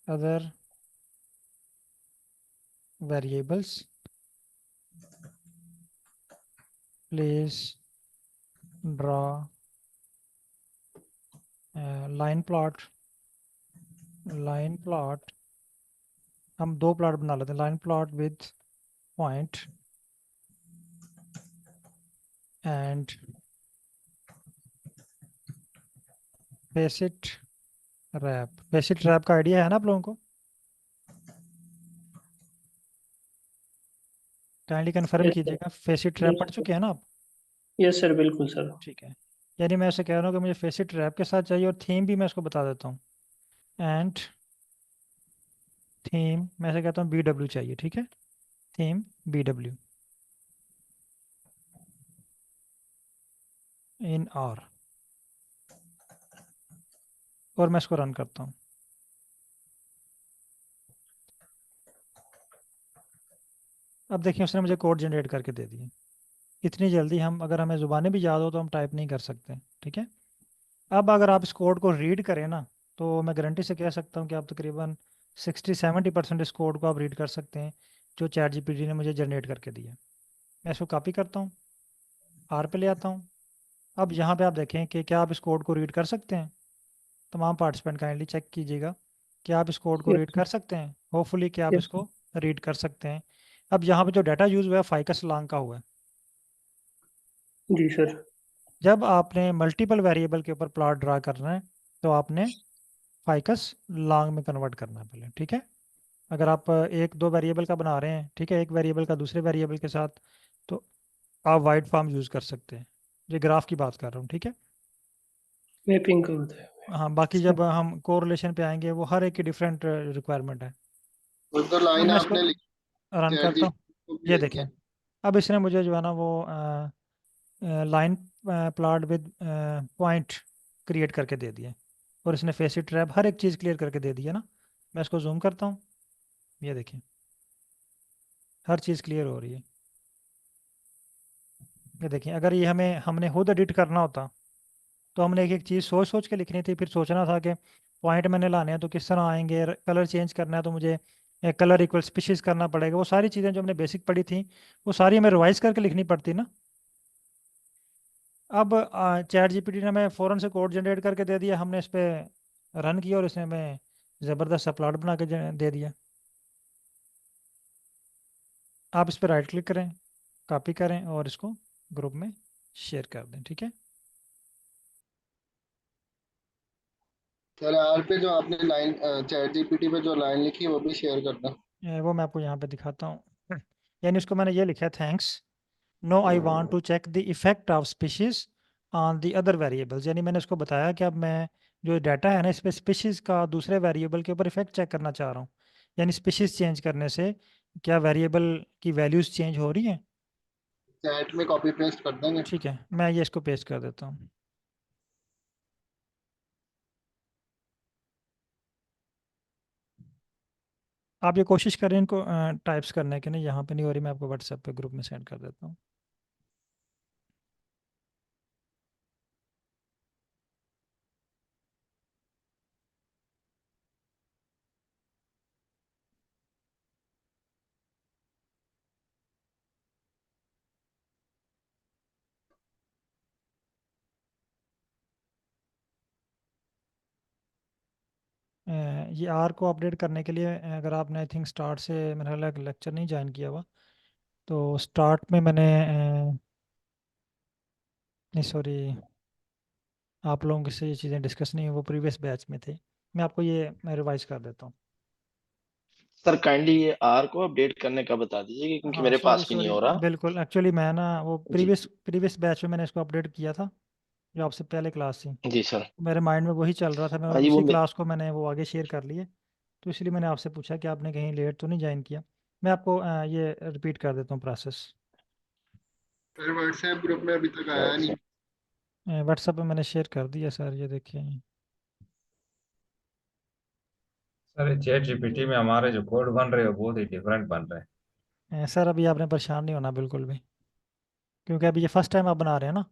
other variables. Please draw a line plot. हम दो प्लॉट बना लेते हैं, line plot with point and facet wrap. Facet wrap का आइडिया है ना आप लोगों को? Kindly confirm yes sir. कीजिएगा, फेसिट रैप पढ़ चुके हैं ना आप? यस सर, बिल्कुल सर। ठीक है, यानी मैं ऐसे कह रहा हूँ कि मुझे फेसिट रैप के साथ चाहिए और थीम भी मैं इसको बता देता हूँ। एंड थीम मैं से कहता हूँ BW चाहिए, ठीक है, थीम BW इन R, और मैं इसको रन करता हूँ। अब देखिए उसने मुझे कोड जनरेट करके दे दिए। इतनी जल्दी हम, अगर हमें ज़ुबानें भी याद हो तो हम टाइप नहीं कर सकते, ठीक है। अब अगर आप इस कोड को रीड करें ना, तो मैं गारंटी से कह सकता हूँ कि आप तकरीबन 60-70% इस कोड को आप रीड कर सकते हैं जो चैट जीपीटी ने मुझे जनरेट करके दिया। मैं इसको कॉपी करता हूँ, R पे ले आता हूँ। अब यहाँ पे आप देखें कि क्या आप इस कोड को रीड कर सकते हैं। तमाम पार्टिसिपेंट काइंडली चेक कीजिएगा कि आप इस कोड को रीड यस कर सकते हैं। होपफुली कि आप यस इसको रीड कर सकते हैं। अब यहाँ पे जो डाटा यूज़ हुआ है फाइकस लॉन्ग का हुआ है। जी सर। जब आपने मल्टीपल वेरिएबल के ऊपर प्लॉट ड्रा करना है तो आपने फाइकस लॉन्ग में कन्वर्ट करना है पहले, ठीक है। अगर आप एक दो वेरिएबल का बना रहे हैं, ठीक है, एक वेरिएबल का दूसरे वेरिएबल के साथ, तो आप वाइड फॉर्म यूज़ कर सकते हैं। ये ग्राफ की बात कर रहा हूँ, ठीक है। मैपिंग का होता है। हाँ, बाकी जब हम कोरिलेशन पे आएंगे वो हर एक की डिफरेंट रिक्वायरमेंट है। वो तो अब लाइन मैं इसको आपने लिखी रन चैट करता हूँ, जीपीटी को ये भेज देखें। दिया। अब इसने मुझे जो है ना वो line plot with point create करके दे दिया, और इसने फेसिट ट्रैप हर एक चीज़ क्लियर करके दे दी है ना। मैं इसको जूम करता हूँ, ये देखिए हर चीज़ क्लियर हो रही है। ये देखिए, अगर ये हमने खुद एडिट करना होता तो हमने एक एक चीज़ सोच सोच के लिखनी थी, फिर सोचना था कि पॉइंट मैंने लाने हैं तो किस तरह आएंगे, कलर चेंज करना है तो मुझे कलर इक्वल स्पीशीज करना पड़ेगा। वो सारी चीज़ें जो हमने बेसिक पढ़ी थी वो सारी हमें रिवाइज करके लिखनी पड़ती ना। अब चैट जीपीटी ने हमें फ़ौरन से कोड जनरेट करके दे दिया, हमने इस पर रन किया और इसने हमें ज़बरदस्त सा प्लॉट बना के दे दिया। आप इस पर राइट क्लिक करें, कॉपी करें और इसको ग्रुप में शेयर कर दें, ठीक है। सर आर पे जो आपने लाइन चैट जीपीटी पे जो लाइन लिखी वो भी शेयर करना। वो मैं आपको यहाँ पे दिखाता हूँ। यानी उसको मैंने ये लिखा है, thanks, no I want to check the effect of species on the other variables. यानी मैंने उसको बताया कि अब मैं जो डाटा है ना इस पे स्पीशीज का दूसरे वेरिएबल के ऊपर इफेक्ट चेक करना चाह रहा हूँ। यानी स्पीशीज चेंज करने से क्या वेरिएबल की वैल्यूज चेंज हो रही हैं। चैट में कॉपी पेस्ट कर देंगे। ठीक है, मैं ये इसको पेस्ट कर देता हूँ। आप ये कोशिश करें इनको टाइप्स करने के, नहीं यहाँ पे नहीं हो रही, मैं आपको व्हाट्सएप पे ग्रुप में सेंड कर देता हूँ। ये आर को अपडेट करने के लिए अगर आपने आई थिंक स्टार्ट से मेरा ख्याल है लेक्चर नहीं ज्वाइन किया हुआ, तो स्टार्ट में मैंने नहीं सॉरी, आप लोगों से ये चीज़ें डिस्कस नहीं हुई, वो प्रीवियस बैच में थे। मैं आपको ये मैं रिवाइज कर देता हूँ। सर काइंडली ये आर को अपडेट करने का बता दीजिए क्योंकि हाँ मेरे सॉरी पास भी नहीं सॉरी, हो रहा। बिल्कुल एक्चुअली मैं ना वो जी प्रीवियस प्रीवियस बैच में मैंने इसको अपडेट किया था, जो आपसे पहले क्लास थी। जी सर। मेरे माइंड में वही चल रहा था, मैं हाँ जी उसी वो क्लास को मैंने वो आगे शेयर कर लिए, तो इसलिए मैंने आपसे पूछा कि आपने कहीं लेट तो नहीं ज्वाइन किया। मैं आपको ये रिपीट कर देता हूँ प्रोसेस। सर व्हाट्सएप ग्रुप में अभी तक आया नहीं। व्हाट्सएप पे मैंने शेयर कर दिया सर, ये देखिए। सर चैट जीपीटी में हमारे जो कोड बन रहे हैं वो बहुत ही डिफरेंट बन रहे हैं। सर अभी आपने परेशान नहीं होना बिल्कुल भी, क्योंकि अभी ये फर्स्ट टाइम आप बना रहे हैं ना।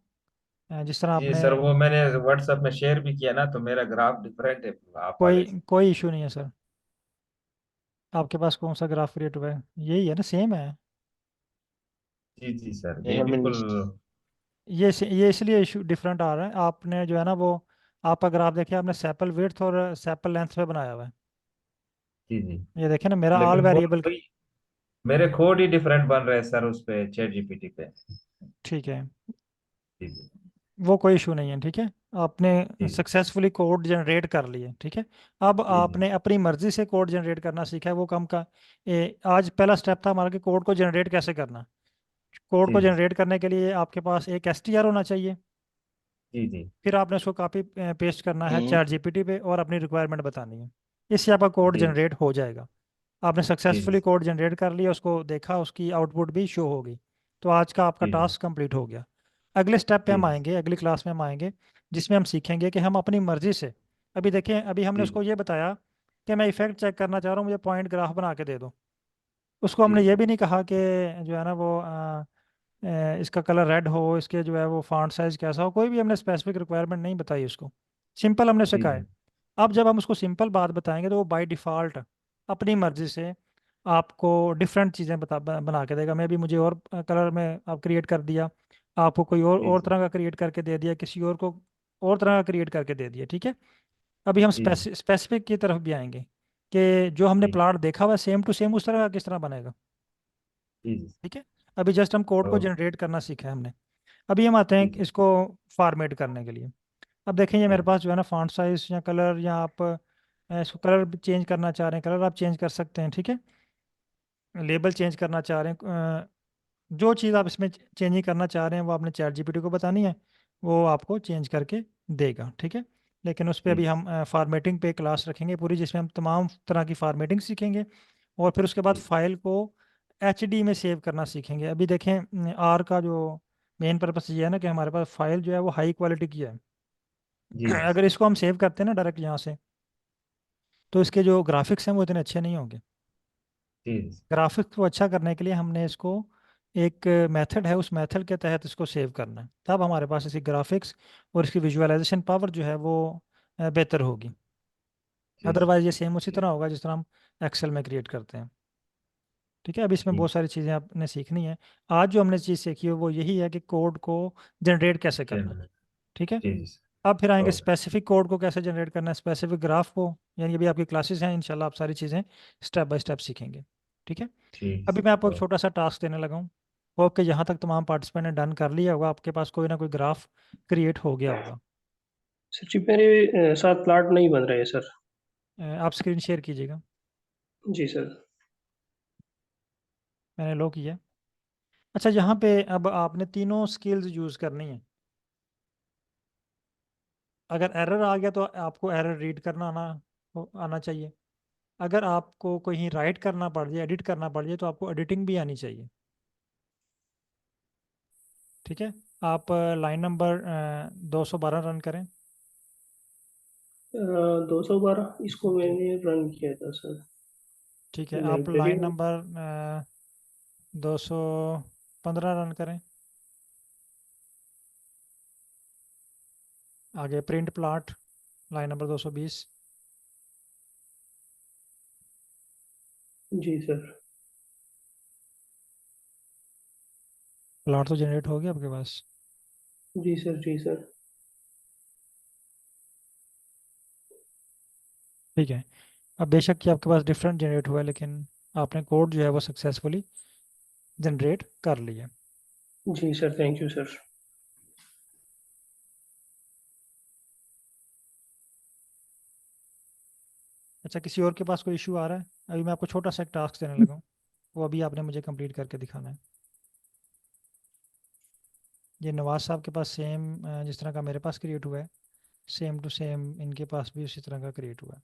जिस तरह जी आपने सर वो मैंने व्हाट्सएप में शेयर भी किया ना तो मेरा ग्राफ डिफरेंट है आप वाले से। कोई कोई इशू नहीं है सर। आपके पास कौन सा ग्राफ क्रिएट हुआ है, यही है ना, सेम है। जी जी सर नहीं ये सर मैंने बिल्कुल। ये इसलिए इशू डिफरेंट आ रहा है, आपने जो है ना वो आपका ग्राफ देखिए, आपने सैपल विड्थ और सैपल लेंथ पे बनाया हुआ है। जी जी। ये देखें ना, मेरा ऑल लेकिन वो वेरिएबल। वही मेरे कोड ही डिफरेंट बन रहे हैं सर उस पे चैट जीपीटी पे। ठीक है, जी जी वो कोई इशू नहीं है, ठीक है। आपने जी सक्सेसफुली कोड जनरेट कर लिए, ठीक है। अब जी जी आपने अपनी मर्जी से कोड जनरेट करना सीखा है, वो कम का आज पहला स्टेप था हमारा कि कोड को जनरेट कैसे करना। कोड जी को जी जनरेट करने के लिए आपके पास एक STR होना चाहिए। जी जी फिर आपने उसको कॉपी पेस्ट करना है हम्म चैट जीपीटी पे और अपनी रिक्वायरमेंट बतानी है, इससे आपका कोड जी जनरेट हो जाएगा। आपने जी सक्सेसफुली जी कोड जनरेट कर लिया, उसको देखा, उसकी आउटपुट भी शो होगी। तो आज का आपका जी टास्क कंप्लीट हो गया। अगले स्टेप पे जी हम आएंगे, अगली क्लास में हम आएंगे, जिसमें हम सीखेंगे कि हम अपनी मर्जी से, अभी देखें, अभी हमने जी उसको ये बताया कि मैं इफेक्ट चेक करना चाह रहा हूँ, मुझे पॉइंट ग्राफ बना के दे दो। उसको जी हमने ये भी नहीं कहा कि जो है ना वो इसका कलर रेड हो, इसके जो है वो फॉन्ट साइज कैसा हो, कोई भी हमने स्पेसिफिक रिक्वायरमेंट नहीं बताई उसको। सिंपल हमने उसे जी कहा है। जी अब जब हम उसको सिंपल बात बताएंगे तो वो बाय डिफ़ॉल्ट अपनी मर्जी से आपको डिफरेंट चीज़ें बना के देगा। मैं भी, मुझे और कलर में आप क्रिएट कर दिया, आपको कोई और जी तरह का क्रिएट करके दे दिया, किसी और को और तरह का क्रिएट करके दे दिया। ठीक है, अभी हम जी स्पेसिफिक की तरफ भी आएंगे कि जो हमने जी प्लॉट देखा हुआ है सेम टू सेम उस तरह का किस तरह बनेगा। जी जी। ठीक है, अभी जस्ट हम कोड को तो जनरेट करना सीखा है हमने। अभी हम आते हैं जी इसको फॉर्मेट करने के लिए। अब देखें, ये मेरे जी पास जो है ना फॉन्ट साइज या कलर, या आप इसको कलर चेंज करना चाह रहे हैं, कलर आप चेंज कर सकते हैं। ठीक है, लेबल चेंज करना चाह रहे हैं, जो चीज़ आप इसमें चेंजिंग करना चाह रहे हैं वो आपने चैट जीपीटी को बतानी है, वो आपको चेंज करके देगा। ठीक है, लेकिन उस पर जी अभी हम फॉर्मेटिंग पे क्लास रखेंगे पूरी, जिसमें हम तमाम तरह की फॉर्मेटिंग सीखेंगे, और फिर उसके बाद जी फाइल को एचडी में सेव करना सीखेंगे। अभी देखें, आर का जो मेन पर्पस ये है ना कि हमारे पास फाइल जो है वो हाई क्वालिटी की है। जी जी अगर इसको हम सेव करते हैं ना डायरेक्ट यहाँ से, तो इसके जो ग्राफिक्स हैं वो इतने अच्छे नहीं होंगे। जी ग्राफिक्स को अच्छा करने के लिए हमने इसको, एक मेथड है, उस मेथड के तहत इसको सेव करना है, तब हमारे पास इसकी ग्राफिक्स और इसकी विजुअलाइजेशन पावर जो है वो बेहतर होगी। जी अदरवाइज ये सेम उसी तरह होगा जिस तरह हम एक्सेल में क्रिएट करते हैं। ठीक है, अब इसमें जी बहुत सारी चीज़ें आपने सीखनी है। आज जो हमने चीज़ सीखी है वो यही है कि कोड को जनरेट कैसे करना है। जी ठीक है, जी जी। अब फिर आएंगे ओके। स्पेसिफिक कोड को कैसे जनरेट करना है, स्पेसिफिक ग्राफ को, यानी अभी आपकी क्लासेस हैं, इंशाल्लाह आप सारी चीज़ें स्टेप बाय स्टेप सीखेंगे। ठीक है, ठीक अभी मैं आपको एक है। छोटा सा टास्क देने लगा हूँ। होप कि यहाँ तक तमाम पार्टिसिपेंट ने डन कर लिया होगा, आपके पास कोई ना कोई ग्राफ क्रिएट हो गया होगा। सर जी मेरे साथ प्लाट नहीं बन रहे सर। आप स्क्रीन शेयर कीजिएगा। जी सर। मैंने लो किया। अच्छा, यहाँ पे अब आपने तीनों स्किल्स यूज़ करनी है। अगर एरर आ गया तो आपको एरर रीड करना आना चाहिए। अगर आपको कहीं राइट करना पड़ जाए, एडिट करना पड़ जाए, तो आपको एडिटिंग भी आनी चाहिए। ठीक है, आप लाइन नंबर 212 रन करें। 212 इसको जी, मैंने रन किया था सर। ठीक है, आप लाइब्रेरी लाइन में। नंबर 215 रन करें। आगे प्रिंट प्लाट, लाइन नंबर 220। जी सर। प्लाट तो जनरेट हो गया आपके पास। जी सर। जी सर। ठीक है, अब बेशक कि आपके पास डिफरेंट जनरेट हुआ है, लेकिन आपने कोड जो है वो सक्सेसफुली जनरेट कर लिया। जी सर, थैंक यू सर। अच्छा, किसी और के पास कोई इशू आ रहा है? अभी मैं आपको छोटा सा एक टास्क देने लगा हूँ, वो अभी आपने मुझे कंप्लीट करके दिखाना है। ये नवाज साहब के पास सेम जिस तरह का मेरे पास क्रिएट हुआ है, सेम टू सेम इनके पास भी उसी तरह का क्रिएट हुआ है।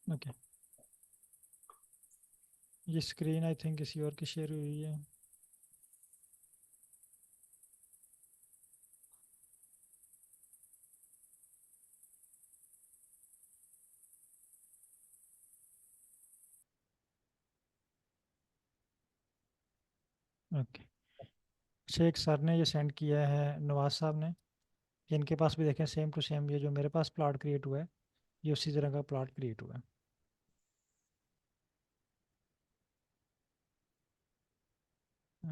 ओके, ये स्क्रीन आई थिंक किसी और की शेयर हुई है। ओके, शेख सर ने ये सेंड किया है, नवाज साहब ने। ये इनके पास भी देखें, सेम टू सेम ये जो मेरे पास प्लॉट क्रिएट हुआ है, ये उसी तरह का प्लॉट क्रिएट हुआ है। अ,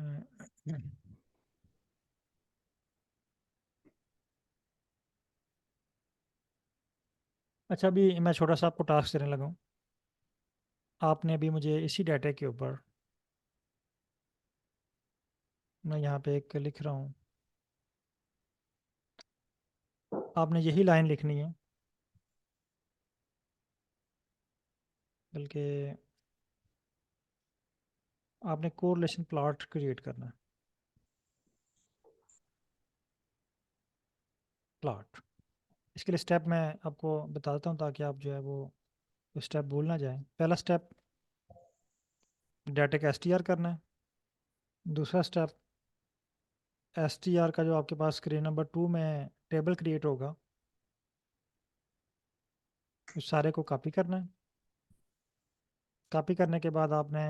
अच्छा, अभी मैं छोटा सा आपको टास्क देने लगा हूँ। आपने अभी मुझे इसी डाटा के ऊपर, मैं यहाँ पे एक लिख रहा हूँ, आपने यही लाइन लिखनी है, बल्कि आपने कोरिलेशन प्लॉट क्रिएट करना है, प्लॉट। इसके लिए स्टेप मैं आपको बता देता हूँ ताकि आप जो है वो स्टेप भूल ना जाए। पहला स्टेप डाटा का एसटीआर करना है। दूसरा स्टेप एसटीआर का जो आपके पास स्क्रीन नंबर 2 में टेबल क्रिएट होगा उस सारे को कॉपी करना है। कॉपी करने के बाद आपने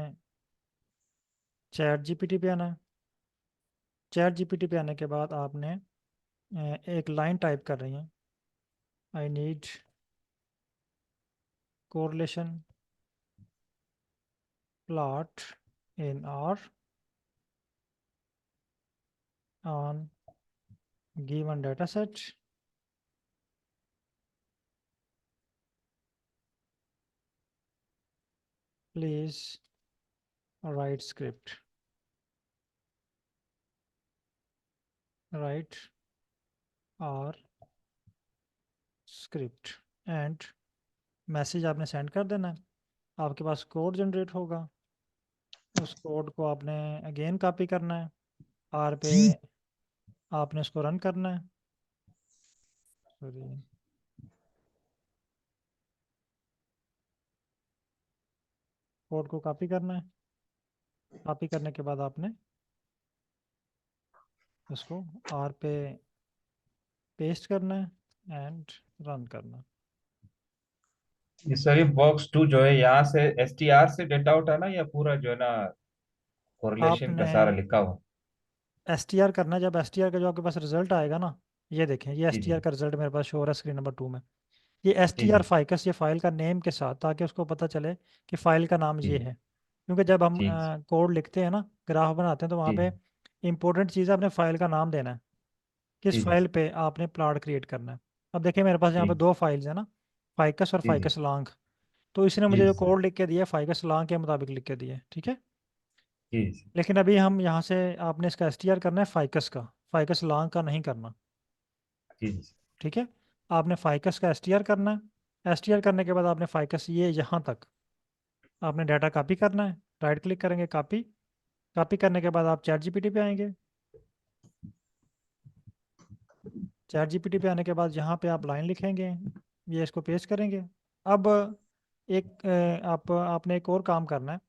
चैट जीपीटी पे आना है। चैट जीपीटी पे आने के बाद आपने एक लाइन टाइप कर रही है, I need correlation plot in are on given data set please write script, write or script and message आपने सेंड कर देना है। आपके पास कोड जनरेट होगा, उस कोड को आपने अगेन कॉपी करना है, आर पे आपने उसको रन करना है। सॉरी, कोड को कॉपी करना है। कॉपी करने के बाद आपने उसको आर पे पेस्ट करना है एंड रन करना है। ये सर ये बॉक्स 2 जो है यहाँ से एसटीआर से डेटा उठाना या पूरा जो है ना कोरिलेशन का आपने सारा लिखा हुआ? एसटीआर करना है। जब एसटीआर का जो आपके पास रिजल्ट आएगा ना, ये देखें, ये जी जी एसटीआर का रिजल्ट मेरे पास शो हो रहा है स्क्रीन नंबर 2 में। ये जी एसटीआर जी फाइकस, ये फाइल का नेम के साथ, ताकि उसको पता चले कि फाइल का नाम जी ये है। क्योंकि जब हम जी कोड लिखते हैं ना, ग्राफ बनाते हैं, तो वहाँ जी पे इंपॉर्टेंट चीज़ है अपने फाइल का नाम देना है, किस जी जी फाइल पे आपने प्लॉट क्रिएट करना है। अब देखिए मेरे पास यहाँ पे जी दो फाइल्स है ना, फाइकस और जी जी फाइकस लॉन्ग। तो इसने जी मुझे जो जी कोड लिख के दिया है फाइकस लॉन्ग के मुताबिक लिख के दिया है, ठीक है। जी लेकिन अभी हम यहाँ से आपने इसका एसटीआर करना है फाइकस का, फाइकस लॉन्ग का नहीं करना, जी ठीक है। आपने फाइकस का एसटीआर करना है। एसटीआर करने के बाद आपने फाइकस ये यहाँ तक आपने डाटा कॉपी करना है। राइट क्लिक करेंगे, कॉपी। कॉपी करने के बाद आप चैट जीपीटी पे आएंगे। चैट जीपीटी पे आने के बाद यहाँ पे आप लाइन लिखेंगे, ये इसको पेस्ट करेंगे। अब एक आपने एक और काम करना है।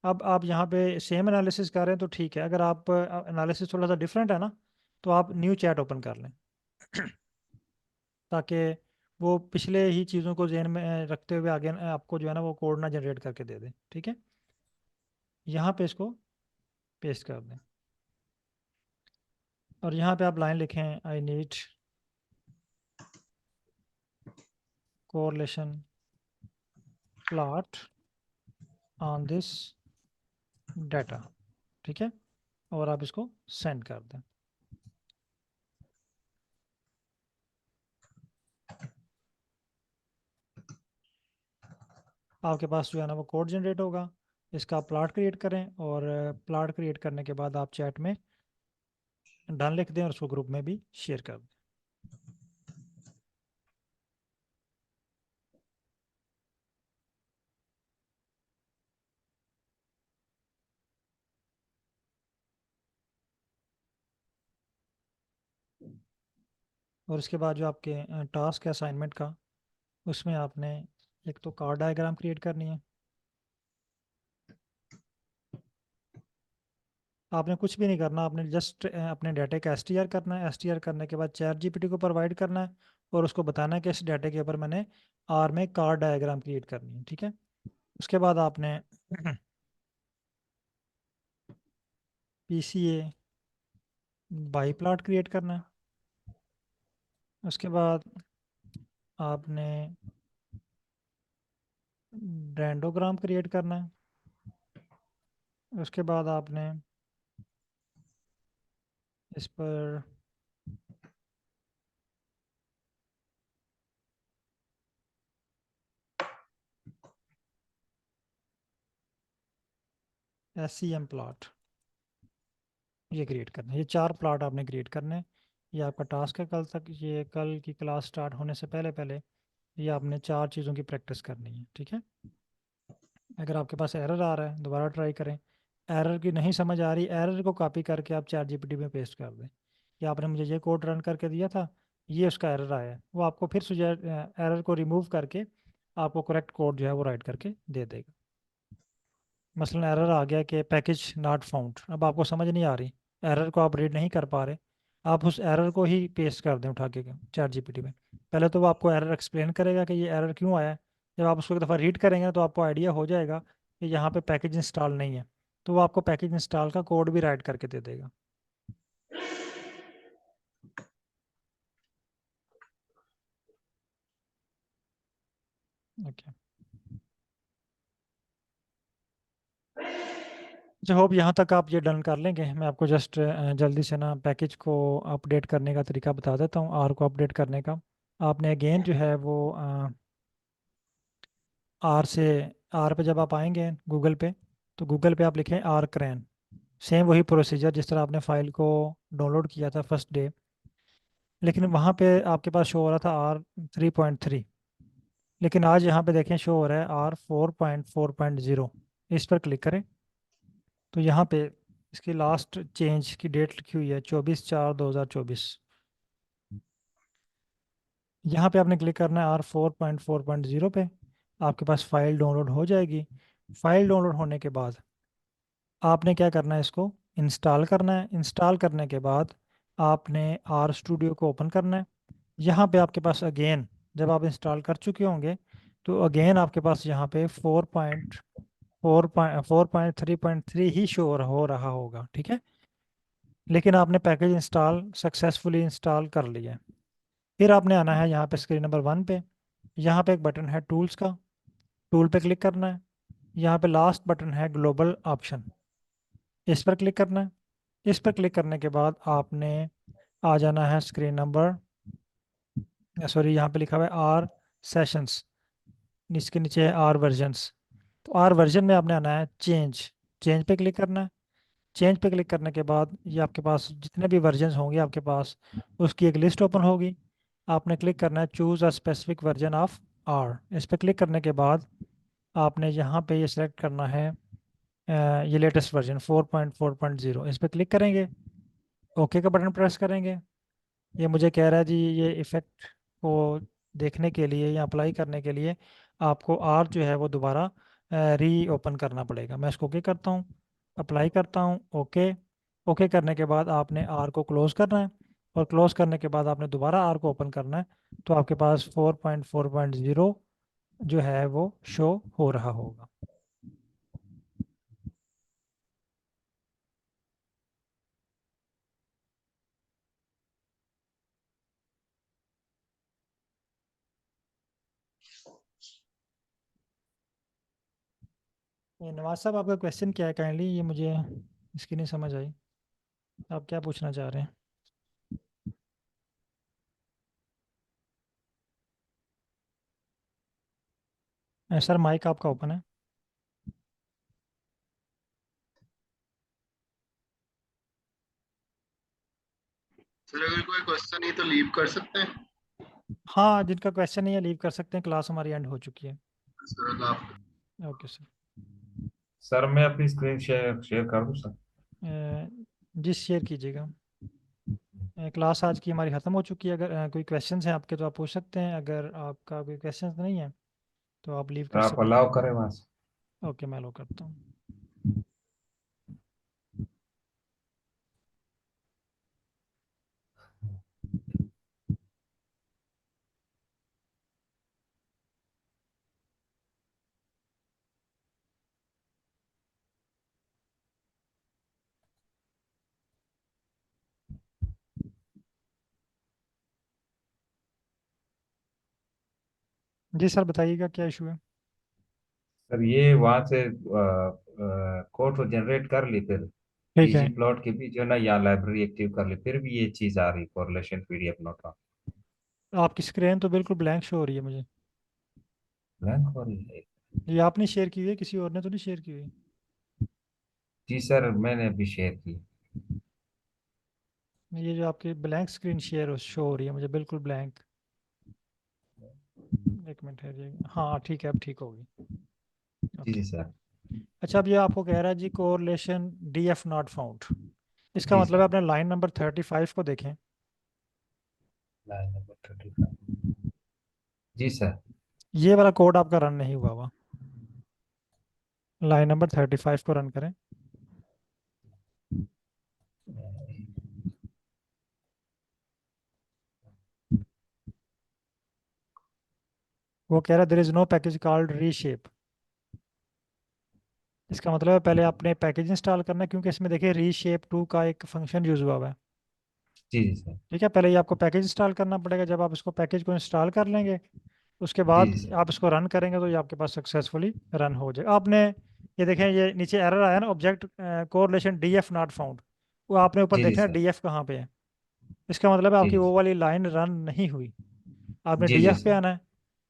अब आप यहाँ पे सेम एनालिसिस कर रहे हैं तो ठीक है, अगर आप एनालिसिस थोड़ा सा डिफरेंट है ना, तो आप न्यू चैट ओपन कर लें ताकि वो पिछले ही चीज़ों को ज़हन में रखते हुए आगे आपको जो है ना वो कोड ना जनरेट करके दे दे, ठीक है। यहाँ पे इसको पेस्ट कर दें और यहाँ पे आप लाइन लिखें, I need correlation plot on this data, ठीक है। और आप इसको सेंड कर दें। आपके पास जो है ना वो कोड जनरेट होगा, इसका प्लॉट क्रिएट करें और प्लॉट क्रिएट करने के बाद आप चैट में डन लिख दें और उसको ग्रुप में भी शेयर कर दें। और उसके बाद जो आपके टास्क है असाइनमेंट का, उसमें आपने एक तो कार्ड डायग्राम क्रिएट करनी है। आपने कुछ भी नहीं करना, आपने जस्ट अपने डाटे का एसटीआर करना है। एसटीआर करने के बाद चैट जीपीटी को प्रोवाइड करना है और उसको बताना है कि इस डाटे के ऊपर मैंने आर में कार्ड डायग्राम क्रिएट करनी है, ठीक है। उसके बाद आपने पीसीए बाई प्लॉट क्रिएट करना है। उसके बाद आपने डेंडोग्राम क्रिएट करना है। उसके बाद आपने इस पर SCM प्लॉट ये क्रिएट करना है। ये 4 प्लॉट आपने क्रिएट करने हैं। ये आपका टास्क है कल तक, ये कल की क्लास स्टार्ट होने से पहले पहले ये आपने 4 चीज़ों की प्रैक्टिस करनी है, ठीक है। अगर आपके पास एरर आ रहा है दोबारा ट्राई करें, एरर की नहीं समझ आ रही, एरर को कॉपी करके आप चैट जीपीटी में पेस्ट कर दें कि आपने मुझे ये कोड रन करके दिया था, ये उसका एरर आया है, वो आपको फिर एरर को रिमूव करके आपको करेक्ट कोड जो है वो राइट करके दे देगा। मसलन एरर आ गया कि पैकेज नॉट फाउंड, अब आपको समझ नहीं आ रही, एरर को आप रीड नहीं कर पा रहे, आप उस एरर को ही पेस्ट कर दें उठा के चैट जीपीटी में। पहले तो वो आपको एरर एक्सप्लेन करेगा कि ये एरर क्यों आया है, जब आप उसको एक दफ़ा रीड करेंगे तो आपको आइडिया हो जाएगा कि यहाँ पे पैकेज इंस्टॉल नहीं है, तो वो आपको पैकेज इंस्टॉल का कोड भी राइट करके दे देगा। ओके, अच्छा होप यहाँ तक आप ये डन कर लेंगे। मैं आपको जस्ट जल्दी से ना पैकेज को अपडेट करने का तरीका बता देता हूँ, आर को अपडेट करने का। आपने अगेन जो है वो आर से, आर पे जब आप आएंगे गूगल पे, तो गूगल पे आप लिखें आर क्रैन, सेम वही प्रोसीजर जिस तरह आपने फाइल को डाउनलोड किया था फर्स्ट डे, लेकिन वहाँ पे आपके पास शो हो रहा था R3.3, लेकिन आज यहाँ पे देखें शो हो रहा है R4.4.0। इस पर क्लिक करें तो यहाँ पे इसकी लास्ट चेंज की डेट लिखी हुई है 24/4/2024। यहाँ पे आपने क्लिक करना है R4.4.0 पे, आपके पास फाइल डाउनलोड हो जाएगी। फाइल डाउनलोड होने के बाद आपने क्या करना है, इसको इंस्टॉल करना है। इंस्टॉल करने के बाद आपने आर स्टूडियो को ओपन करना है। यहाँ पे आपके पास अगेन, जब आप इंस्टॉल कर चुके होंगे तो अगेन आपके पास यहाँ पे 4.3.3 ही शो हो रहा होगा, ठीक है। लेकिन आपने पैकेज इंस्टॉल सक्सेसफुली इंस्टॉल कर लिया है। फिर आपने आना है यहाँ पे स्क्रीन नंबर 1 पे, यहाँ पे एक बटन है टूल्स का, टूल पे क्लिक करना है। यहाँ पे लास्ट बटन है ग्लोबल ऑप्शन, इस पर क्लिक करना है। इस पर क्लिक करने के बाद आपने आ जाना है स्क्रीन नंबर, सॉरी यहाँ पे लिखा हुआ है आर सेशंस, इसके नीचे है आर वर्जन्स। तो आर वर्जन में आपने आना है चेंज, चेंज पे क्लिक करना है। चेंज पे क्लिक करने के बाद ये आपके पास जितने भी वर्जन्स होंगे आपके पास, उसकी एक लिस्ट ओपन होगी। आपने क्लिक करना है choose a specific version of R, इस पर क्लिक करने के बाद आपने यहाँ पे ये सिलेक्ट करना है ये लेटेस्ट वर्जन 4.4.0, इस पर क्लिक करेंगे, ओके का बटन प्रेस करेंगे। ये मुझे कह रहा है जी ये इफ़ेक्ट को देखने के लिए या अप्लाई करने के लिए आपको आर जो है वो दोबारा री ओपन करना पड़ेगा। मैं इसको ओके करता हूँ, अप्लाई करता हूँ, ओके। ओके करने के बाद आपने आर को क्लोज़ करना है, और क्लोज़ करने के बाद आपने दोबारा आर को ओपन करना है, तो आपके पास 4.4.0 जो है वो शो हो रहा होगा। ये नवाज साहब आपका क्वेश्चन क्या है, काइंडली ये मुझे इसकी नहीं समझ आई, आप क्या पूछना चाह रहे हैं। सर माइक आपका ओपन है। सर अगर कोई क्वेश्चन नहीं तो लीव कर सकते हैं। हाँ, जिनका क्वेश्चन नहीं है लीव कर सकते हैं, क्लास हमारी एंड हो चुकी है। सर अल्लाह हाफ़िज़। Okay sir. सर मैं अपनी स्क्रीन शेयर शेयर कर दूँ सर? जी शेयर कीजिएगा। क्लास आज की हमारी ख़त्म हो चुकी है। अगर कोई क्वेश्चंस हैं आपके तो आप पूछ सकते हैं, अगर आपका कोई क्वेश्चंस नहीं है तो आप लीव तो कर आप सकते अलाउ करें वहाँ से। हैं। ओके, मैं लो करता हूँ। जी सर बताइएगा क्या इशू है। सर ये वहाँ से कोड तो जनरेट कर ली, फिर ठीक है, ggplot प्लॉट के भी जो ना यहाँ लाइब्रेरी एक्टिव कर ली, फिर भी ये चीज़ आ रही कोरिलेशन पीडीएफ नोट ऑन। आपकी स्क्रीन तो बिल्कुल ब्लैंक शो हो रही है मुझे। ब्लैंक हो रही है? ये आपने शेयर की हुई है, किसी और ने तो नहीं शेयर की हुई। जी सर मैंने अभी शेयर की। ये जो आपकी ब्लैंक स्क्रीन शेयर शो हो रही है मुझे, बिल्कुल ब्लैंक। एक मिनट है जी, हाँ ठीक है, अब ठीक होगी। जी ओके। जी सर। अच्छा, अब ये आपको कह रहा है जी कोरिलेशन DF नॉट फाउंड। इसका जी मतलब सर। है अपने लाइन नंबर 35 को देखें। Line number 35। जी सर। ये वाला कोड आपका रन नहीं हुआ हुआ। लाइन नंबर 35 को रन करें। वो कह रहा है there is no package called reshape. इसका मतलब है पहले आपने पैकेज इंस्टॉल करना है, क्योंकि इसमें देखिए रीशेप 2 का एक फंक्शन यूज हुआ है। जी जी सर। ठीक है, पहले ये आपको पैकेज इंस्टॉल करना पड़ेगा। जब आप इसको पैकेज को इंस्टॉल कर लेंगे, उसके जी बाद जी सर। आप इसको रन करेंगे तो ये आपके पास सक्सेसफुली रन हो जाएगा। आपने ये देखें, ये नीचे एरर आया ना, object correlation DF not found. वो आपने ऊपर जी जी देखना है सर। DF कहाँ पे है। इसका मतलब है जी आपकी वो जी वाली लाइन रन नहीं हुई। आपने जी जी DF पे सर। आना है।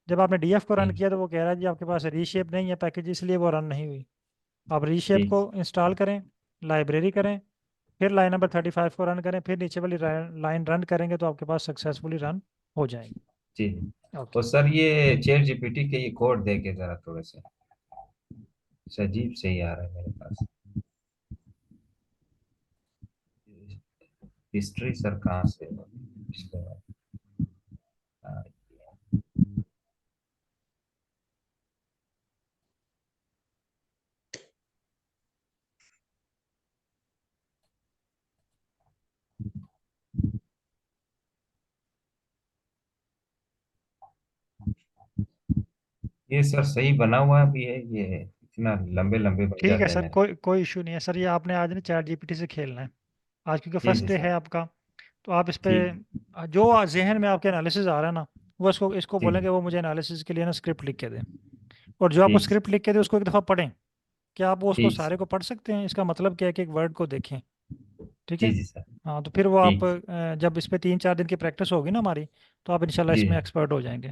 जब आपने DF को रन ठीक। किया तो वो कह रहा है जी आपके पास रीशेप नहीं है पैकेज, इसलिए वो रन नहीं हुई। आप रीशेप ठीक। को इंस्टॉल करें, लाइब्रेरी करें, फिर लाइन नंबर 35 को रन करें, फिर नीचे वाली लाइन रन करेंगे तो आपके पास सक्सेसफुली रन हो जाएगी। जी जी। ओके। और सर ये चैट जीपीटी के ये कोड दे के जरा थोड़े से अजीब से ही आ रहा है मेरे पास। हिस्ट्री सर कहाँ से पिछले बार? हाँ, ये सर सही बना हुआ भी है ये? इतना लंबे लंबे बन ठीक है जाते हैं सर, मेरे। कोई कोई इशू नहीं है सर। ये आपने आज ना चैट जीपीटी से खेलना है। आज क्योंकि जी फर्स्ट जी डे है सर। आपका, तो आप इस पे ठीक। जो जहन में आपके एनालिसिस आ रहा है ना, वो इसको इसको जी बोलेंगे वो मुझे एनालिसिस के लिए ना स्क्रिप्ट लिख के दें। और जो आपको ठीक स्क्रिप्ट लिख के दे उसको एक दफ़ा पढ़ें। क्या आप वो उसको ठीक सारे सर। को पढ़ सकते हैं? इसका मतलब क्या है कि एक वर्ड को देखें। ठीक जी है। जी सर। हाँ, तो फिर वो आप ठीक। जब इस पे 3-4 दिन की प्रैक्टिस होगी ना हमारी, तो आप इंशाल्लाह जी इसमें एक्सपर्ट हो जाएंगे।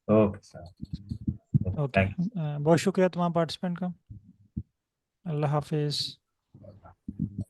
Okay sir. ओके। थैंक बहुत शुक्रिया तमाम पार्टिसिपेंट का। अल्लाह हाफिज़। यू।